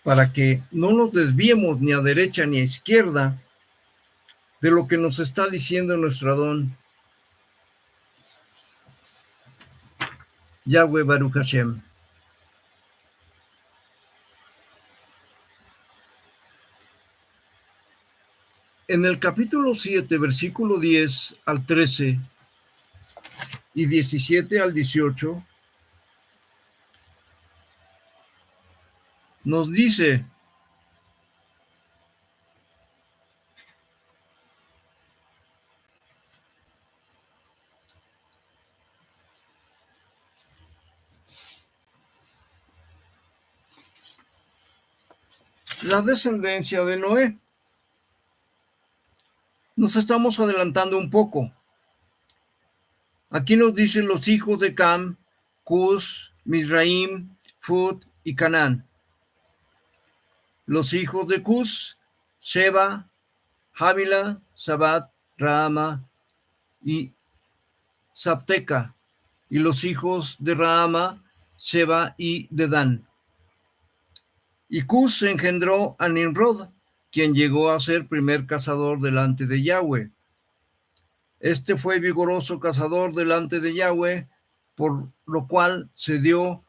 para que no nos desviemos ni a derecha ni a izquierda de lo que nos está diciendo nuestro Adón Yahweh Baruch Hashem. En el capítulo 7, versículo 10 al 13 y 17 al 18, nos dice, la descendencia de Noé. Nos estamos adelantando un poco. Aquí nos dicen los hijos de Cam, Cus, Mizraim, Fut y Canaán. Los hijos de Cus, Sheba, Javila, Sabat, Raama y Sabteca. Y los hijos de Raama, Sheba y Dedán. Y Cus engendró a Nimrod, quien llegó a ser primer cazador delante de Yahweh. Este fue vigoroso cazador delante de Yahweh, por lo cual se dio,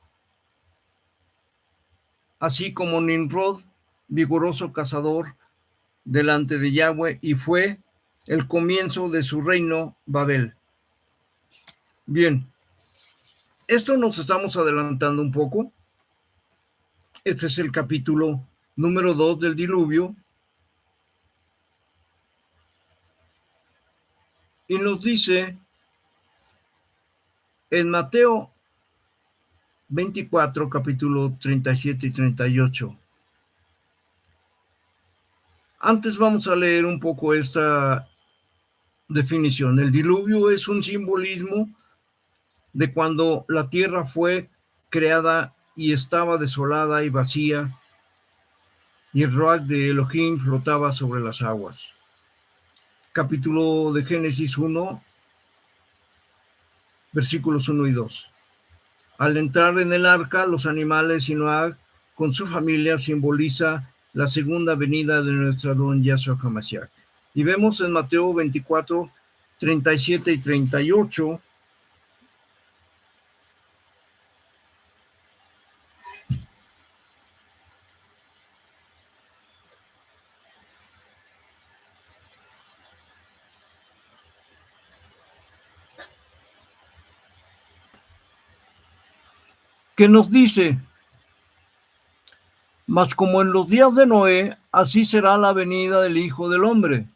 así como Nimrod, vigoroso cazador delante de Yahweh, y fue el comienzo de su reino Babel. Bien, esto nos estamos adelantando un poco. Este es el capítulo número 2 del diluvio. Y nos dice en Mateo 24, capítulo 37 y 38. Antes vamos a leer un poco esta definición. El diluvio es un simbolismo de cuando la tierra fue creada y estaba desolada y vacía, y el Ruach de Elohim flotaba sobre las aguas. Capítulo de Génesis 1, versículos 1 y 2. Al entrar en el arca, los animales y Noah con su familia simboliza la segunda venida de nuestro Adón Yahshua HaMashiach. Y vemos en Mateo 24, 37 y 38 que nos dice: mas como en los días de Noé, así será la venida del Hijo del Hombre,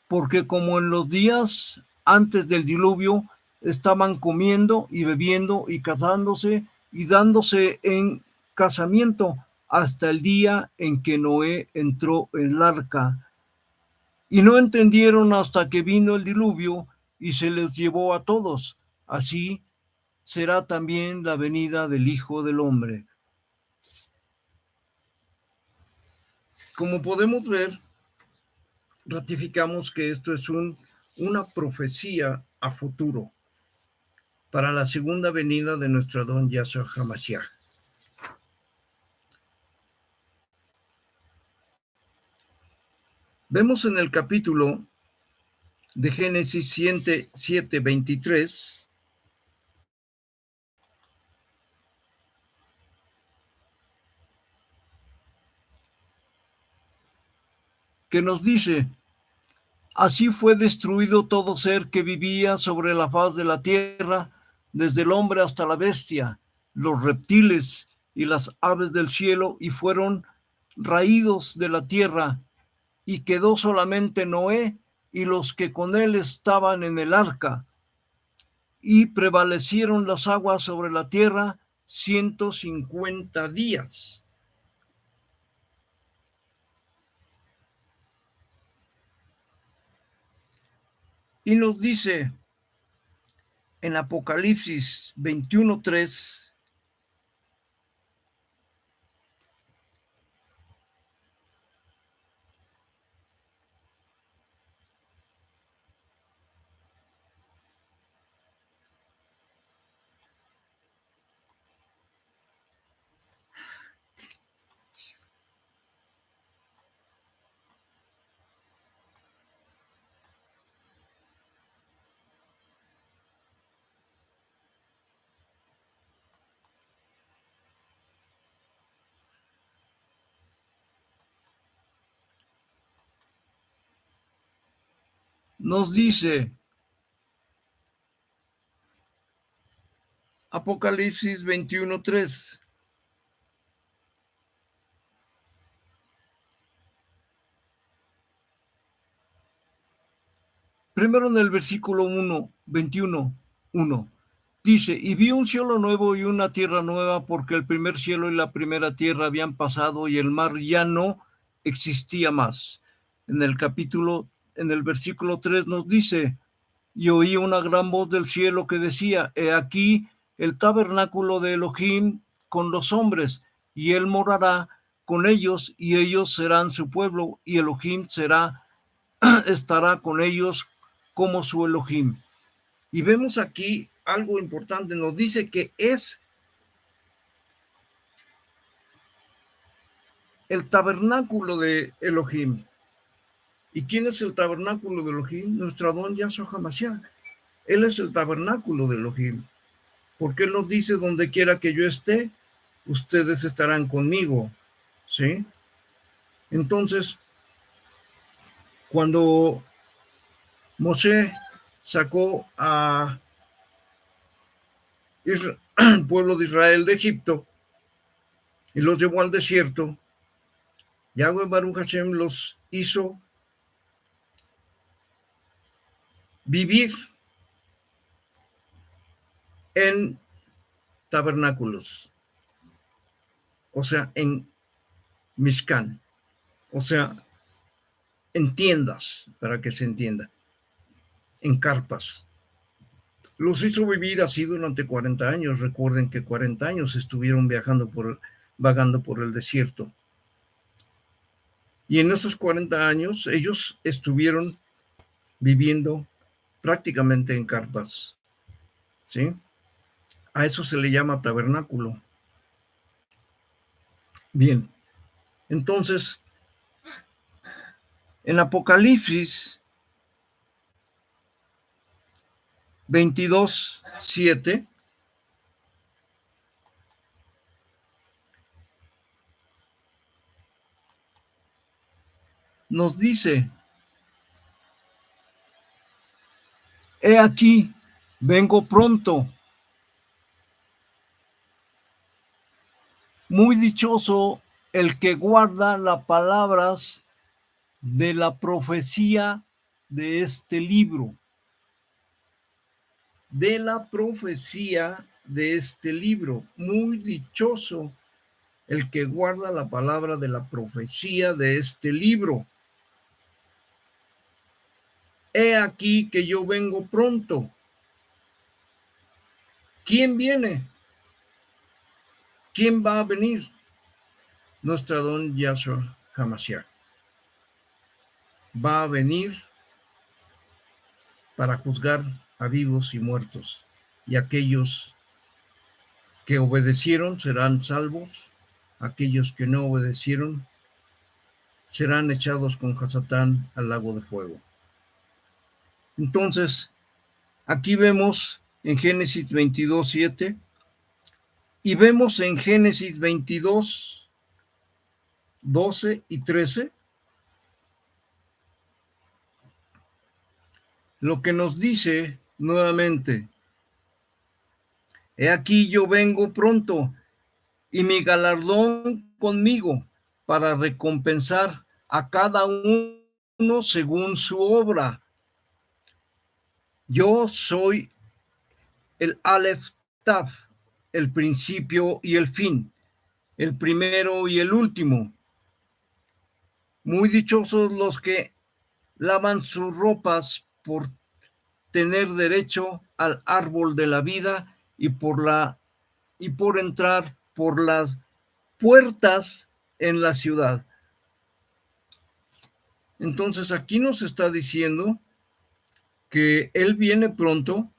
porque como en los días antes del diluvio estaban comiendo y bebiendo y casándose y dándose en casamiento hasta el día en que Noé entró en el arca, y no entendieron hasta que vino el diluvio y se les llevó a todos. Así será también la venida del Hijo del Hombre. Como podemos ver, ratificamos que esto es una profecía a futuro para la segunda venida de nuestro Adón Yahshua HaMashiach. Vemos en el capítulo de Génesis 7, 23, que nos dice: así fue destruido todo ser que vivía sobre la faz de la tierra, desde el hombre hasta la bestia, los reptiles y las aves del cielo, y fueron raídos de la tierra, y quedó solamente Noé y los que con él estaban en el arca, y prevalecieron las aguas sobre la tierra 150 días. Y nos dice en Apocalipsis 21:3, nos dice Apocalipsis 21:3. Primero en el versículo 21, dice: y vi un cielo nuevo y una tierra nueva, porque el primer cielo y la primera tierra habían pasado y el mar ya no existía más. En el versículo 3 nos dice: y oí una gran voz del cielo que decía: he aquí el tabernáculo de Elohim con los hombres, y él morará con ellos y ellos serán su pueblo y Elohim estará con ellos como su Elohim. Y vemos aquí algo importante, nos dice que es el tabernáculo de Elohim. ¿Y quién es el tabernáculo de Elohim? Nuestro Adón Yahshua HaMashiach. Él es el tabernáculo de Elohim. Porque Él nos dice, donde quiera que yo esté, ustedes estarán conmigo. ¿Sí? Entonces, cuando Moshe sacó al pueblo de Israel de Egipto y los llevó al desierto, Yahweh Baruch Hashem los hizo vivir en tabernáculos, o sea, en Mishkan, o sea, en tiendas, para que se entienda, en carpas. Los hizo vivir así durante 40 años. Recuerden que 40 años estuvieron vagando por el desierto. Y en esos 40 años ellos estuvieron viviendo prácticamente en carpas, ¿sí? A eso se le llama tabernáculo. Bien, entonces, en Apocalipsis 22:7 nos dice: he aquí, vengo pronto. Muy dichoso el que guarda las palabras de la profecía de este libro. De la profecía de este libro. Muy dichoso el que guarda la palabra de la profecía de este libro. He aquí que yo vengo pronto. ¿Quién viene? ¿Quién va a venir? Nuestro Adón Yahshua HaMashiach. Va a venir para juzgar a vivos y muertos. Y aquellos que obedecieron serán salvos. Aquellos que no obedecieron serán echados con Hasatán al lago de fuego. Entonces, aquí vemos en Génesis 22:7 y vemos en Génesis 22:12 y 13 lo que nos dice nuevamente: he aquí yo vengo pronto y mi galardón conmigo para recompensar a cada uno según su obra. Yo soy el Aleph Taf, el principio y el fin, el primero y el último. Muy dichosos los que lavan sus ropas por tener derecho al árbol de la vida y por entrar por las puertas en la ciudad. Entonces aquí nos está diciendo que Él viene pronto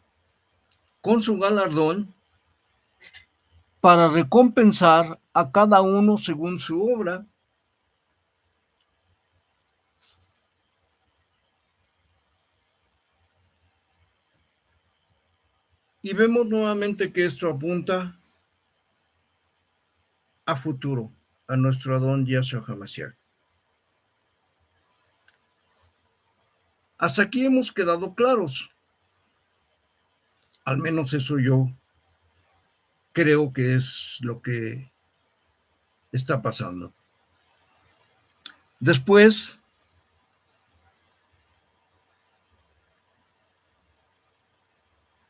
con su galardón para recompensar a cada uno según su obra. Y vemos nuevamente que esto apunta a futuro, a nuestro Adón Yahshua HaMashiach. Hasta aquí hemos quedado claros. Al menos eso yo creo que es lo que está pasando. Después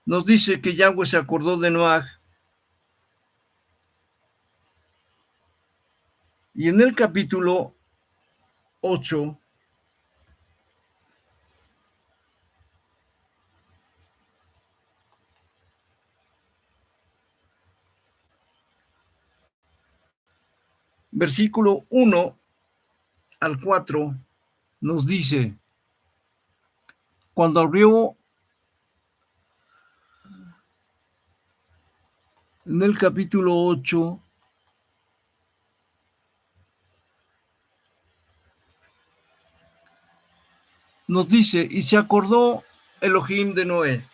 nos dice que Yahweh se acordó de Noaj y en el capítulo 8 Versículo 1 al 4 nos dice, cuando abrió en el capítulo 8, nos dice, y se acordó Elohim de Noé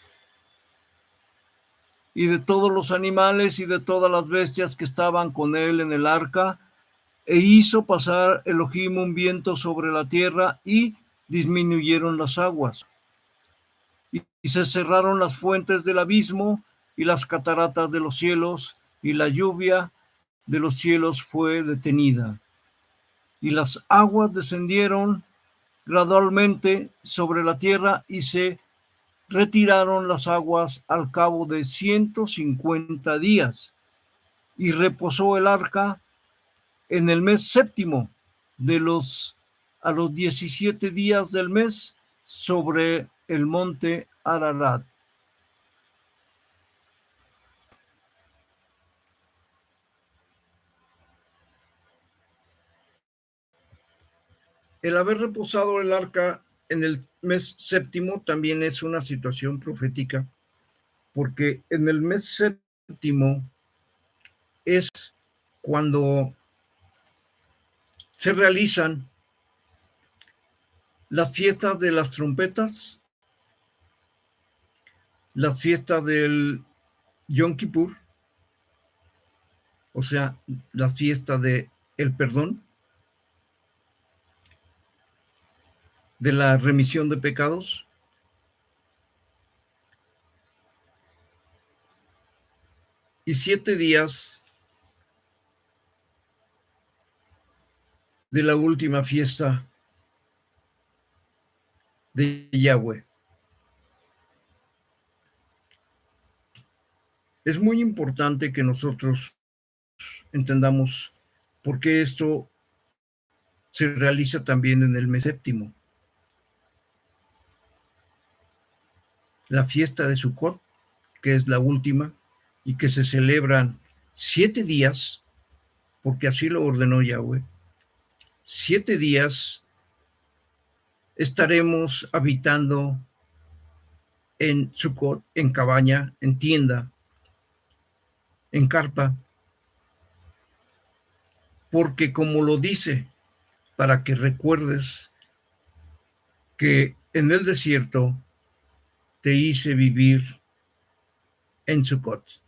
y de todos los animales y de todas las bestias que estaban con él en el arca, e hizo pasar Elohim un viento sobre la tierra y disminuyeron las aguas. Y se cerraron las fuentes del abismo y las cataratas de los cielos, y la lluvia de los cielos fue detenida. Y las aguas descendieron gradualmente sobre la tierra y se retiraron las aguas al cabo de 150 días. Y reposó el arca en el mes séptimo a los 17 días del mes sobre el monte Ararat. El haber reposado el arca en el mes séptimo también es una situación profética, porque en el mes séptimo es cuando se realizan las fiestas de las trompetas, las fiestas del Yom Kippur, o sea, la fiesta de el perdón, de la remisión de pecados, y 7 días de la última fiesta de Yahweh. Es muy importante que nosotros entendamos por qué esto se realiza también en el mes séptimo. La fiesta de Sukkot, que es la última, y que se celebran 7 días, porque así lo ordenó Yahweh. 7 días estaremos habitando en Sukkot, en cabaña, en tienda, en carpa, porque como lo dice, para que recuerdes que en el desierto te hice vivir en Sukkot,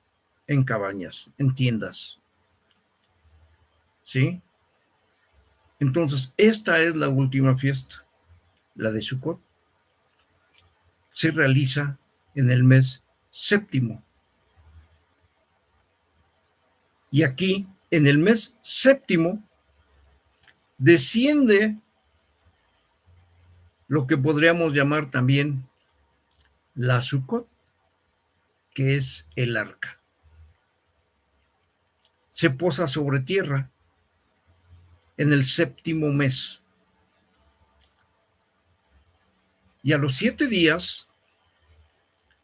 en cabañas, en tiendas. ¿Sí? Entonces, esta es la última fiesta, la de Sukkot. Se realiza en el mes séptimo. Y aquí, en el mes séptimo, desciende lo que podríamos llamar también la Sukkot, que es el arca. Se posa sobre tierra en el séptimo mes. Y a los 7 días,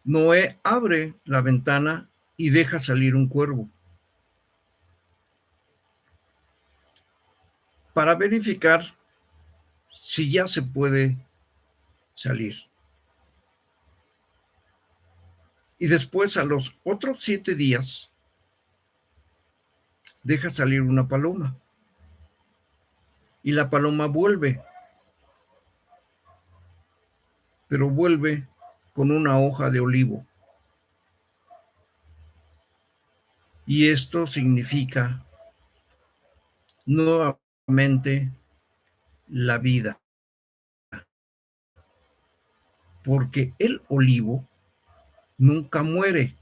Noé abre la ventana y deja salir un cuervo para verificar si ya se puede salir. Y después, a los otros 7 días, deja salir una paloma. Y la paloma vuelve, pero vuelve con una hoja de olivo. Y esto significa nuevamente la vida, porque el olivo nunca muere.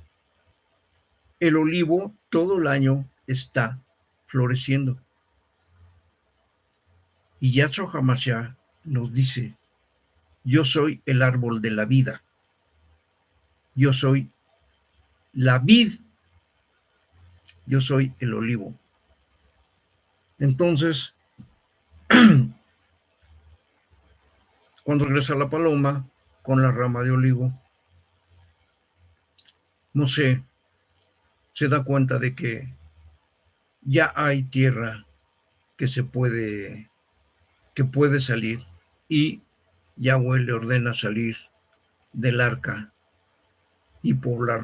El olivo todo el año está floreciendo. Y Yahshua HaMashiach nos dice, yo soy el árbol de la vida. Yo soy la vid. Yo soy el olivo. Entonces, cuando regresa la paloma con la rama de olivo, Mosé se da cuenta de que ya hay tierra que puede salir, y Yahweh le ordena salir del arca y poblar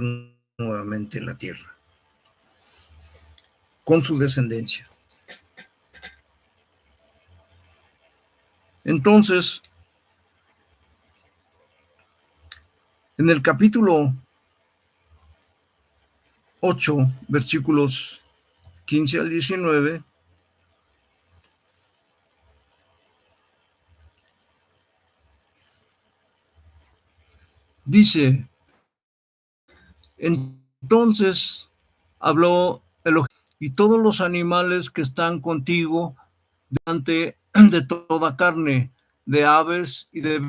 nuevamente la tierra con su descendencia. Entonces, en el capítulo 8, versículos 15 al 19, dice: entonces habló Elohim, y todos los animales que están contigo delante de toda carne, de aves y de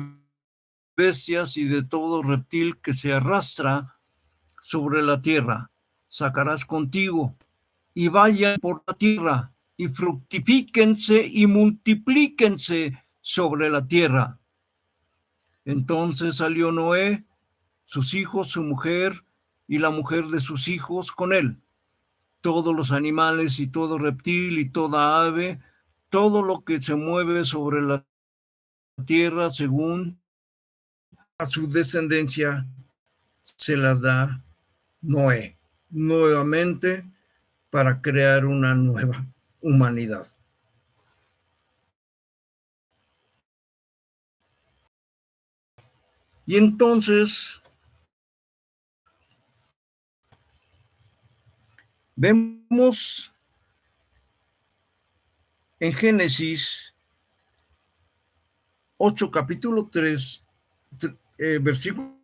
bestias y de todo reptil que se arrastra sobre la tierra, sacarás contigo, y vayan por la tierra, y fructifíquense y multiplíquense sobre la tierra. Entonces salió Noé, sus hijos, su mujer y la mujer de sus hijos con él, todos los animales y todo reptil y toda ave, todo lo que se mueve sobre la tierra, según a su descendencia se las da Noé nuevamente para crear una nueva humanidad. Y entonces vemos en Génesis 8, capítulo 3, versículo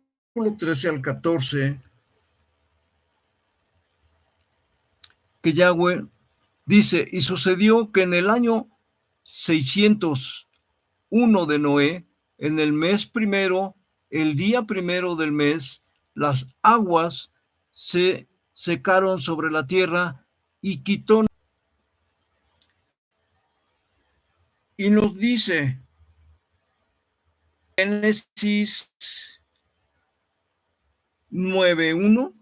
13 al 14, que Yahweh dice: y sucedió que en el año 601 de Noé, en el mes primero, el día primero del mes, las aguas se secaron sobre la tierra y quitó. Y nos dice Génesis 9:1: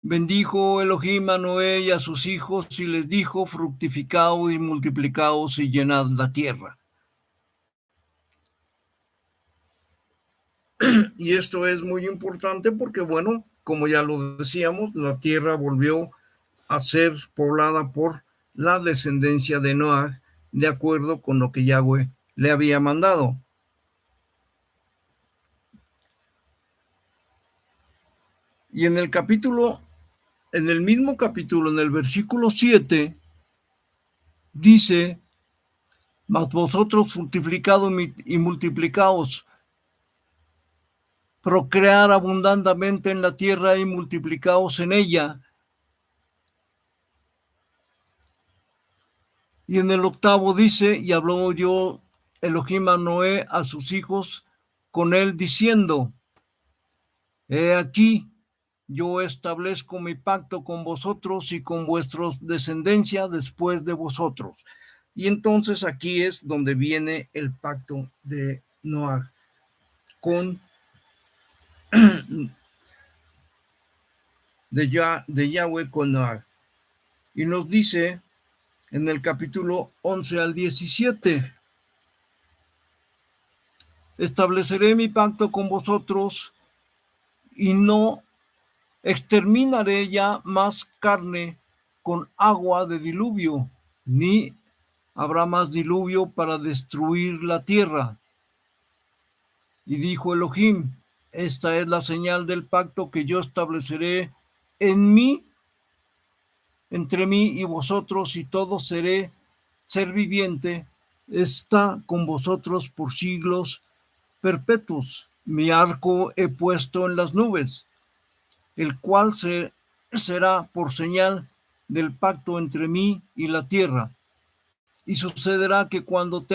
bendijo Elohim a Noé y a sus hijos y les dijo: fructificaos y multiplicaos y llenad la tierra. Y esto es muy importante porque, bueno, como ya lo decíamos, la tierra volvió a ser poblada por la descendencia de Noé, de acuerdo con lo que Yahweh le había mandado. Y en el mismo capítulo, en el versículo 7, dice: mas vosotros fructificad y multiplicaos, procrear abundantemente en la tierra y multiplicaos en ella. Y en el 8 dice: y habló yo Elohim a Noé a sus hijos con él, diciendo: he aquí, yo establezco mi pacto con vosotros y con vuestros descendencia después de vosotros. Y entonces aquí es donde viene el pacto de Noé con de Yahweh con Noé. Y nos dice en el capítulo 11 al 17: estableceré mi pacto con vosotros y no exterminaré ya más carne con agua de diluvio, ni habrá más diluvio para destruir la tierra. Y dijo Elohim: esta es la señal del pacto que yo estableceré en mí, entre mí y vosotros, y todo ser viviente está con vosotros por siglos perpetuos. Mi arco he puesto en las nubes, el cual será por señal del pacto entre mí y la tierra. Y sucederá que cuando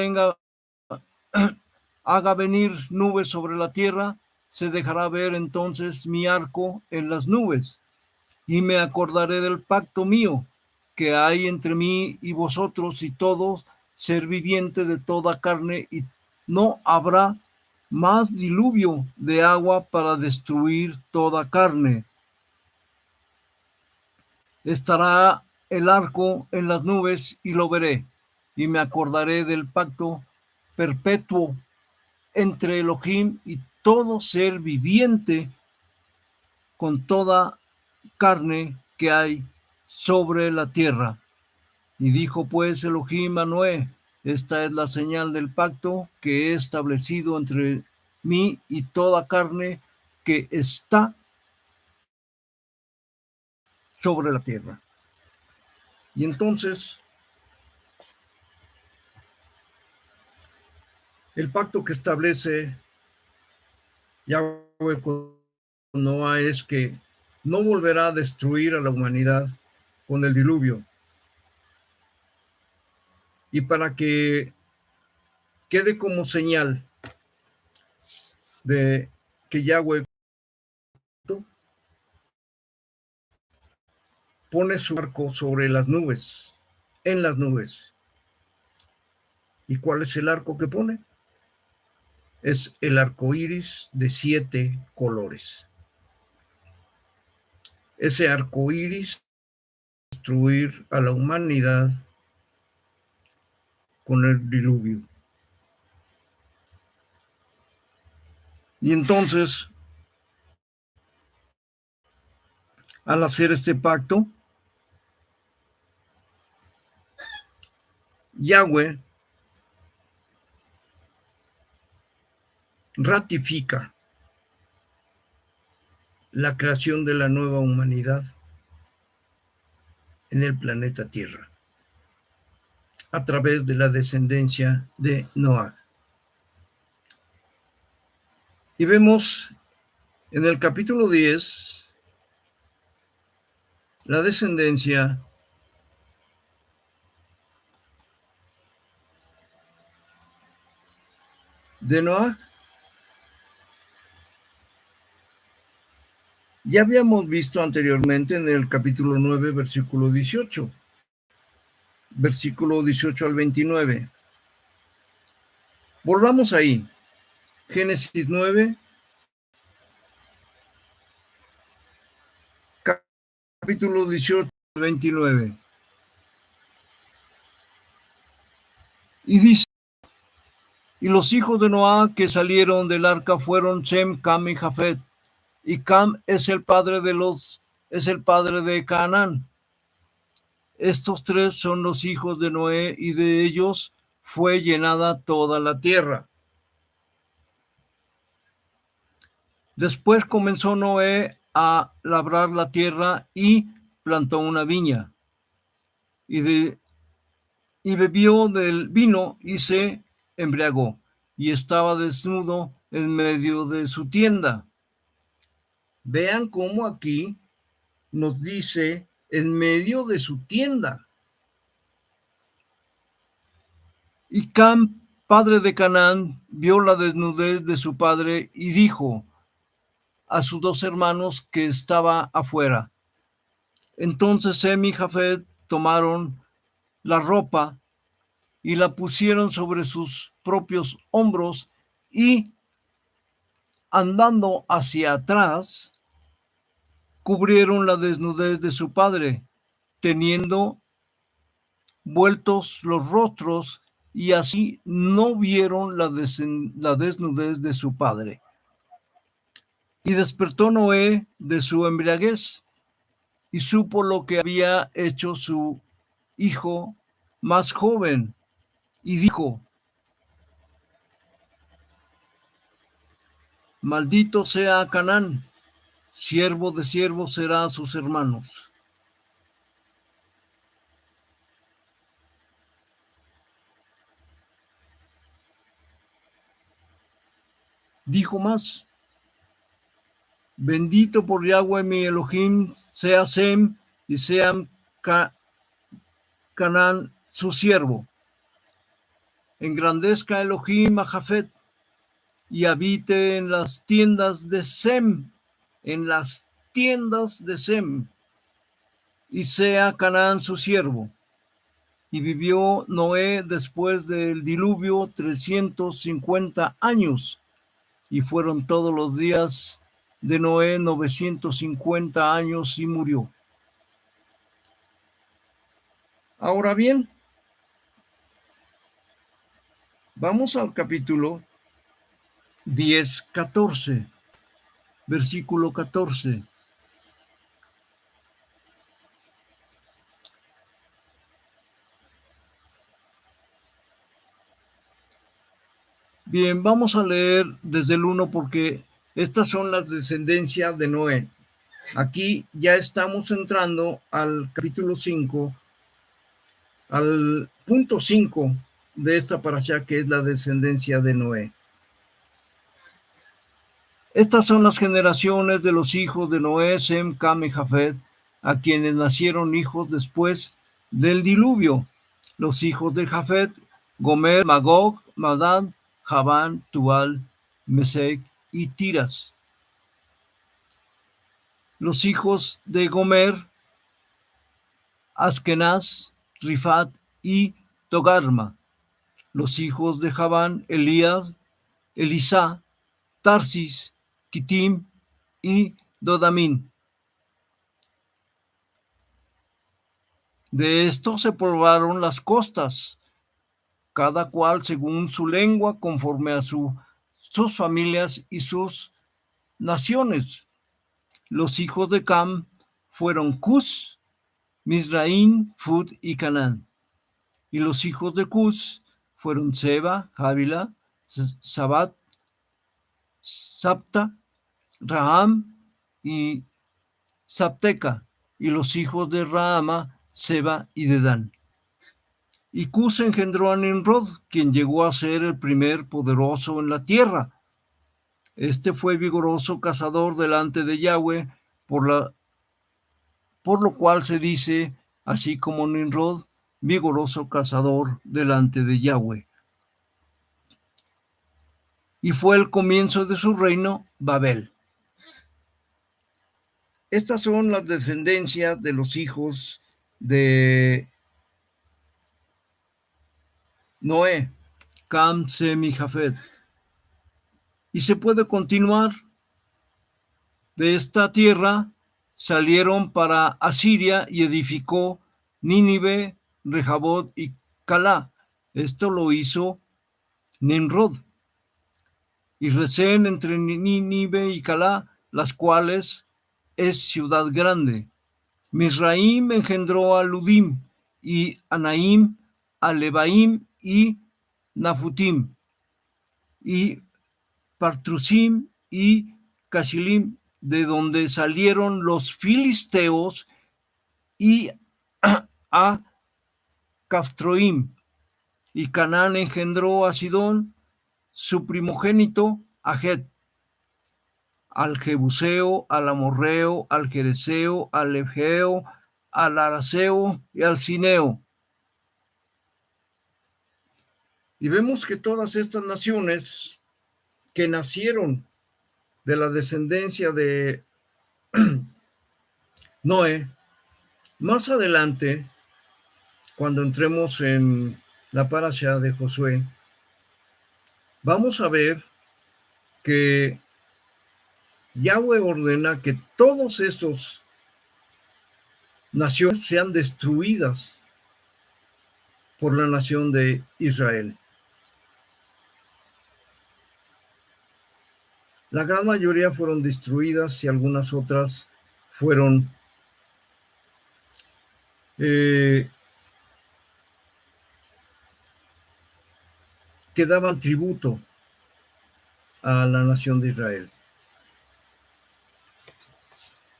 haga venir nubes sobre la tierra, se dejará ver entonces mi arco en las nubes, y me acordaré del pacto mío que hay entre mí y vosotros y todo ser viviente de toda carne, y no habrá más diluvio de agua para destruir toda carne. estará el arco en las nubes y lo veré, y me acordaré del pacto perpetuo entre Elohim y todo ser viviente con toda carne que hay sobre la tierra. Y dijo pues Elohim a Noé: esta es la señal del pacto que he establecido entre mí y toda carne que está sobre la tierra. Y entonces, el pacto que establece Yahweh con Noé es que no volverá a destruir a la humanidad con el diluvio. Y para que quede como señal de que Yahweh pone su arco sobre las nubes, en las nubes. ¿Y cuál es el arco que pone? Es el arco iris de 7 colores. Ese arco iris destruir a la humanidad con el diluvio. Y entonces, al hacer este pacto, Yahweh ratifica la creación de la nueva humanidad en el planeta Tierra a través de la descendencia de Noah. Y vemos en el capítulo 10 la descendencia de Noah. Ya habíamos visto anteriormente en el capítulo 9, versículo 18. Versículo 18 al 29. Volvamos ahí. Génesis 9, capítulo 18 al 29. Y dice: y los hijos de Noah que salieron del arca fueron Sem, Cam y Jafet. Y Cam es el padre de Canaán. Estos tres son los hijos de Noé, y de ellos fue llenada toda la tierra. Después comenzó Noé a labrar la tierra y plantó una viña, y bebió del vino y se embriagó, y estaba desnudo en medio de su tienda. Vean cómo aquí nos dice en medio de su tienda. Y Cam, padre de Canaán, vio la desnudez de su padre y dijo a sus 2 hermanos que estaba afuera. Entonces Sem y Jafet tomaron la ropa y la pusieron sobre sus propios hombros, y andando hacia atrás, cubrieron la desnudez de su padre, teniendo vueltos los rostros, y así no vieron la desnudez de su padre. Y despertó Noé de su embriaguez, y supo lo que había hecho su hijo más joven, y dijo: maldito sea Canaán, siervo de siervos será a sus hermanos. Dijo más: bendito por Yahweh mi Elohim sea Sem, y sea Canaán su siervo. Engrandezca Elohim a Jafet, y habite en las tiendas de Sem, y sea Canaán su siervo. Y vivió Noé después del diluvio 350 años, y fueron todos los días de Noé 950 años, y murió. Ahora bien, vamos al capítulo 10-14, versículo 14. Bien, vamos a leer desde el 1 porque estas son las descendencias de Noé. Aquí ya estamos entrando al capítulo 5, al punto 5 de esta parashá, que es la descendencia de Noé. Estas son las generaciones de los hijos de Noé, Sem, Cam y Jafet, a quienes nacieron hijos después del diluvio. Los hijos de Jafet: Gomer, Magog, Madán, Javán, Tubal, Mesec y Tiras. Los hijos de Gomer: Askenaz, Rifat y Togarma. Los hijos de Javán: Elías, Elisá, Tarsis, Kitim y Dodamín. De esto se poblaron las costas, cada cual según su lengua, conforme a sus familias y sus naciones. Los hijos de Cam fueron Cus, Mizraín, Fud y Canaán. Y los hijos de Cus fueron Seba, Javila, Sabat, Sapta, Raham y Sapteca. Y los hijos de Rahama, Seba y Dedán. Y Cus engendró a Nimrod, quien llegó a ser el primer poderoso en la tierra. Este fue vigoroso cazador delante de Yahweh, por lo cual se dice, así como Nimrod, vigoroso cazador delante de Yahweh. Y fue el comienzo de su reino, Babel. Estas son las descendencias de los hijos de Noé, Cam, Sem y Jafet. Y se puede continuar. De esta tierra salieron para Asiria y edificó Nínive, Rehoboth y Calá. Esto lo hizo Nimrod. Y Resén entre Nínive y Calá, las cuales es ciudad grande. Misraim engendró a Ludim, y Anaim, a Lebaim y Nafutim, y Partrusim y Cashilim, de donde salieron los filisteos, y a Caftroim. Y Canaán engendró a Sidón, su primogénito, a Het, al Jebuseo, al Amorreo, al Jereseo, al Egeo, al Araceo y al Cineo. Y vemos que todas estas naciones que nacieron de la descendencia de Noé, más adelante, cuando entremos en la parasha de Josué, vamos a ver que Yahweh ordena que todos estos naciones sean destruidas por la nación de Israel. La gran mayoría fueron destruidas y algunas otras fueron que daban tributo a la nación de Israel.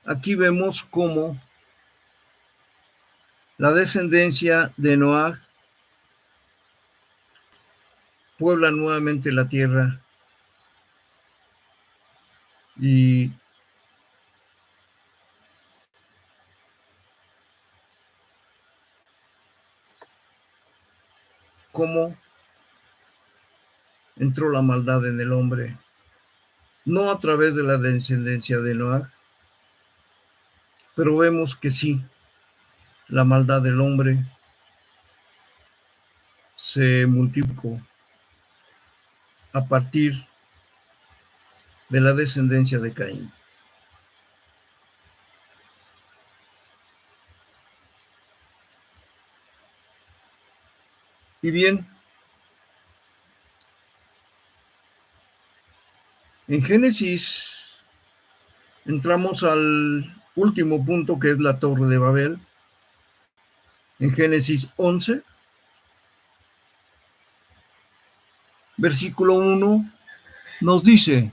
Aquí vemos cómo la descendencia de Noah puebla nuevamente la tierra y cómo entró la maldad en el hombre, no a través de la descendencia de Noah, pero vemos que sí, la maldad del hombre se multiplicó a partir de la descendencia de Caín. Y bien, en Génesis entramos al último punto, que es la Torre de Babel. En Génesis 11, versículo 1, nos dice: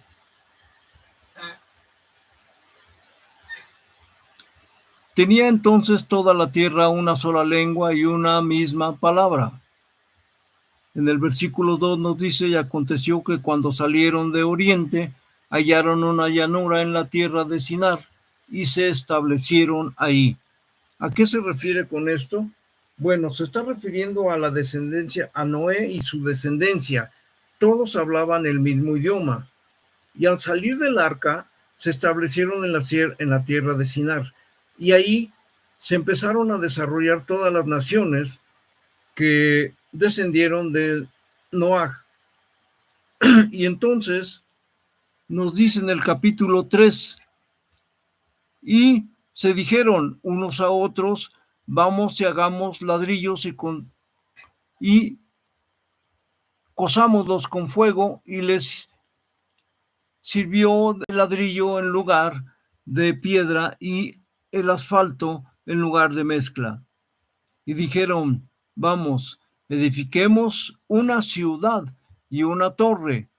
tenía entonces toda la tierra una sola lengua y una misma palabra. En el versículo 2 nos dice: y aconteció que cuando salieron de oriente, hallaron una llanura en la tierra de Sinar y se establecieron ahí. ¿A qué se refiere con esto? Bueno, se está refiriendo a la descendencia, a Noé y su descendencia. Todos hablaban el mismo idioma. Y al salir del arca, se establecieron en la tierra de Sinar. Y ahí se empezaron a desarrollar todas las naciones que descendieron de Noaj. Y entonces nos dice en el capítulo 3: y se dijeron unos a otros: vamos y hagamos ladrillos y cosámoslos con fuego, y les sirvió de ladrillo en lugar de piedra y el asfalto en lugar de mezcla. Y dijeron: vamos, edifiquemos una ciudad y una torre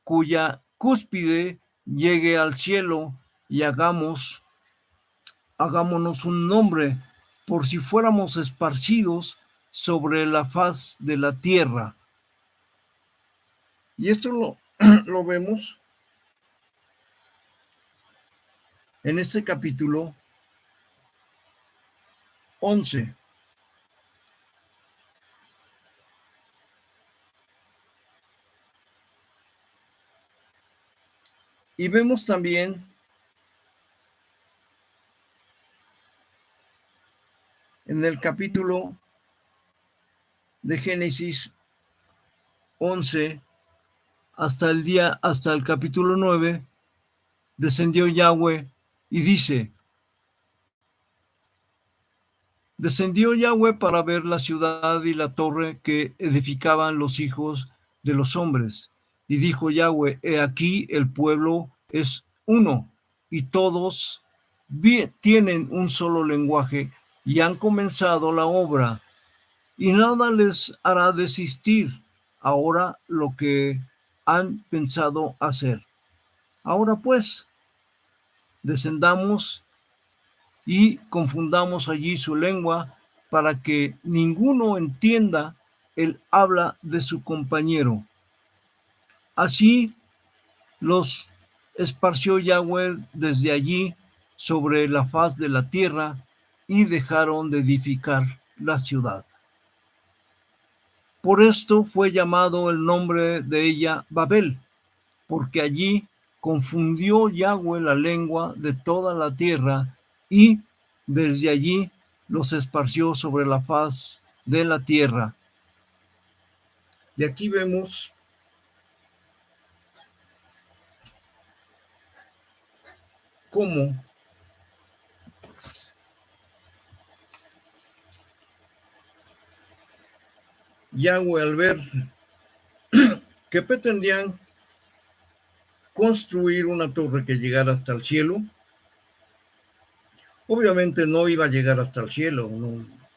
cuya cúspide llegue al cielo, y hagámonos un nombre, por si fuéramos esparcidos sobre la faz de la tierra. Y esto lo vemos en este capítulo 11. Y vemos también en el capítulo de Génesis 11 hasta el capítulo 9, descendió Yahweh y dice: descendió Yahweh para ver la ciudad y la torre que edificaban los hijos de los hombres. Y dijo Yahweh: he aquí el pueblo es uno, y todos tienen un solo lenguaje, y han comenzado la obra, y nada les hará desistir ahora lo que han pensado hacer. Ahora pues, descendamos y confundamos allí su lengua, para que ninguno entienda el habla de su compañero. Así los esparció Yahweh desde allí sobre la faz de la tierra, y dejaron de edificar la ciudad. Por esto fue llamado el nombre de ella Babel, porque allí confundió Yahweh la lengua de toda la tierra, y desde allí los esparció sobre la faz de la tierra. Y aquí vemos cómo Yahweh, al ver que pretendían construir una torre que llegara hasta el cielo, obviamente no iba a llegar hasta el cielo,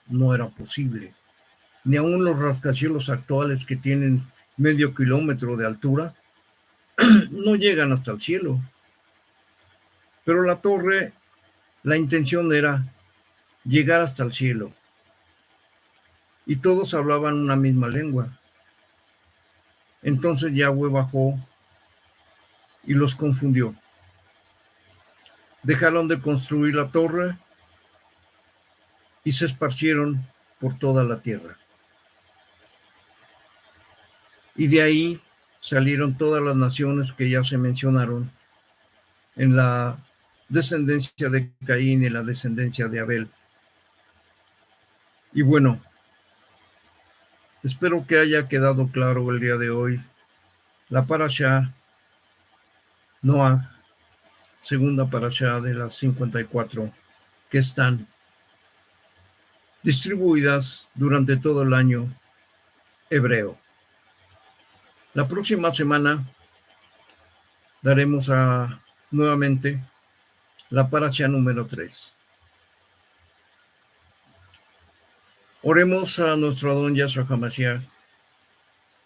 no era posible. Ni aun los rascacielos actuales, que tienen medio kilómetro de altura, no llegan hasta el cielo. Pero la torre, la intención era llegar hasta el cielo. Y todos hablaban una misma lengua. Entonces Yahweh bajó y los confundió. Dejaron de construir la torre y se esparcieron por toda la tierra. Y de ahí salieron todas las naciones que ya se mencionaron en la descendencia de Caín y la descendencia de Abel. Y bueno, espero que haya quedado claro el día de hoy la parashá Noaj, segunda parashá de las 54 que están distribuidas durante todo el año hebreo. La próxima semana daremos nuevamente la parasha número 3. Oremos a nuestro Adón Yahshua HaMashiach,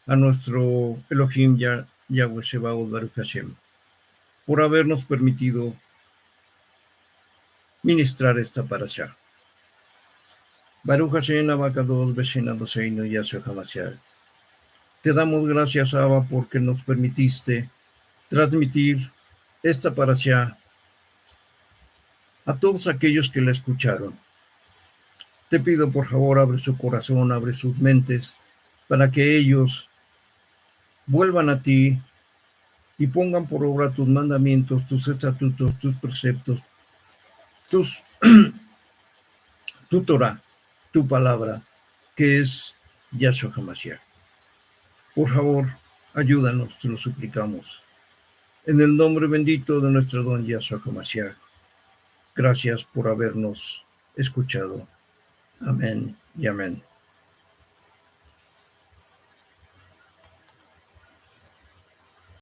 a nuestro Elohim Yahweh Sebaot Baruch Hashem, por habernos permitido ministrar esta parasha. Baruch Hashem Abacados Beshen Adoseinu Yahshua HaMashiach. Te damos gracias, Abba, porque nos permitiste transmitir esta parasha a todos aquellos que la escucharon. Te pido, por favor, abre su corazón, abre sus mentes, para que ellos vuelvan a ti y pongan por obra tus mandamientos, tus estatutos, tus preceptos, tu Torah, tu palabra, que es Yahshua HaMashiach. Por favor, ayúdanos, te lo suplicamos. En el nombre bendito de nuestro don Yahshua HaMashiach. Gracias por habernos escuchado. Amén y amén.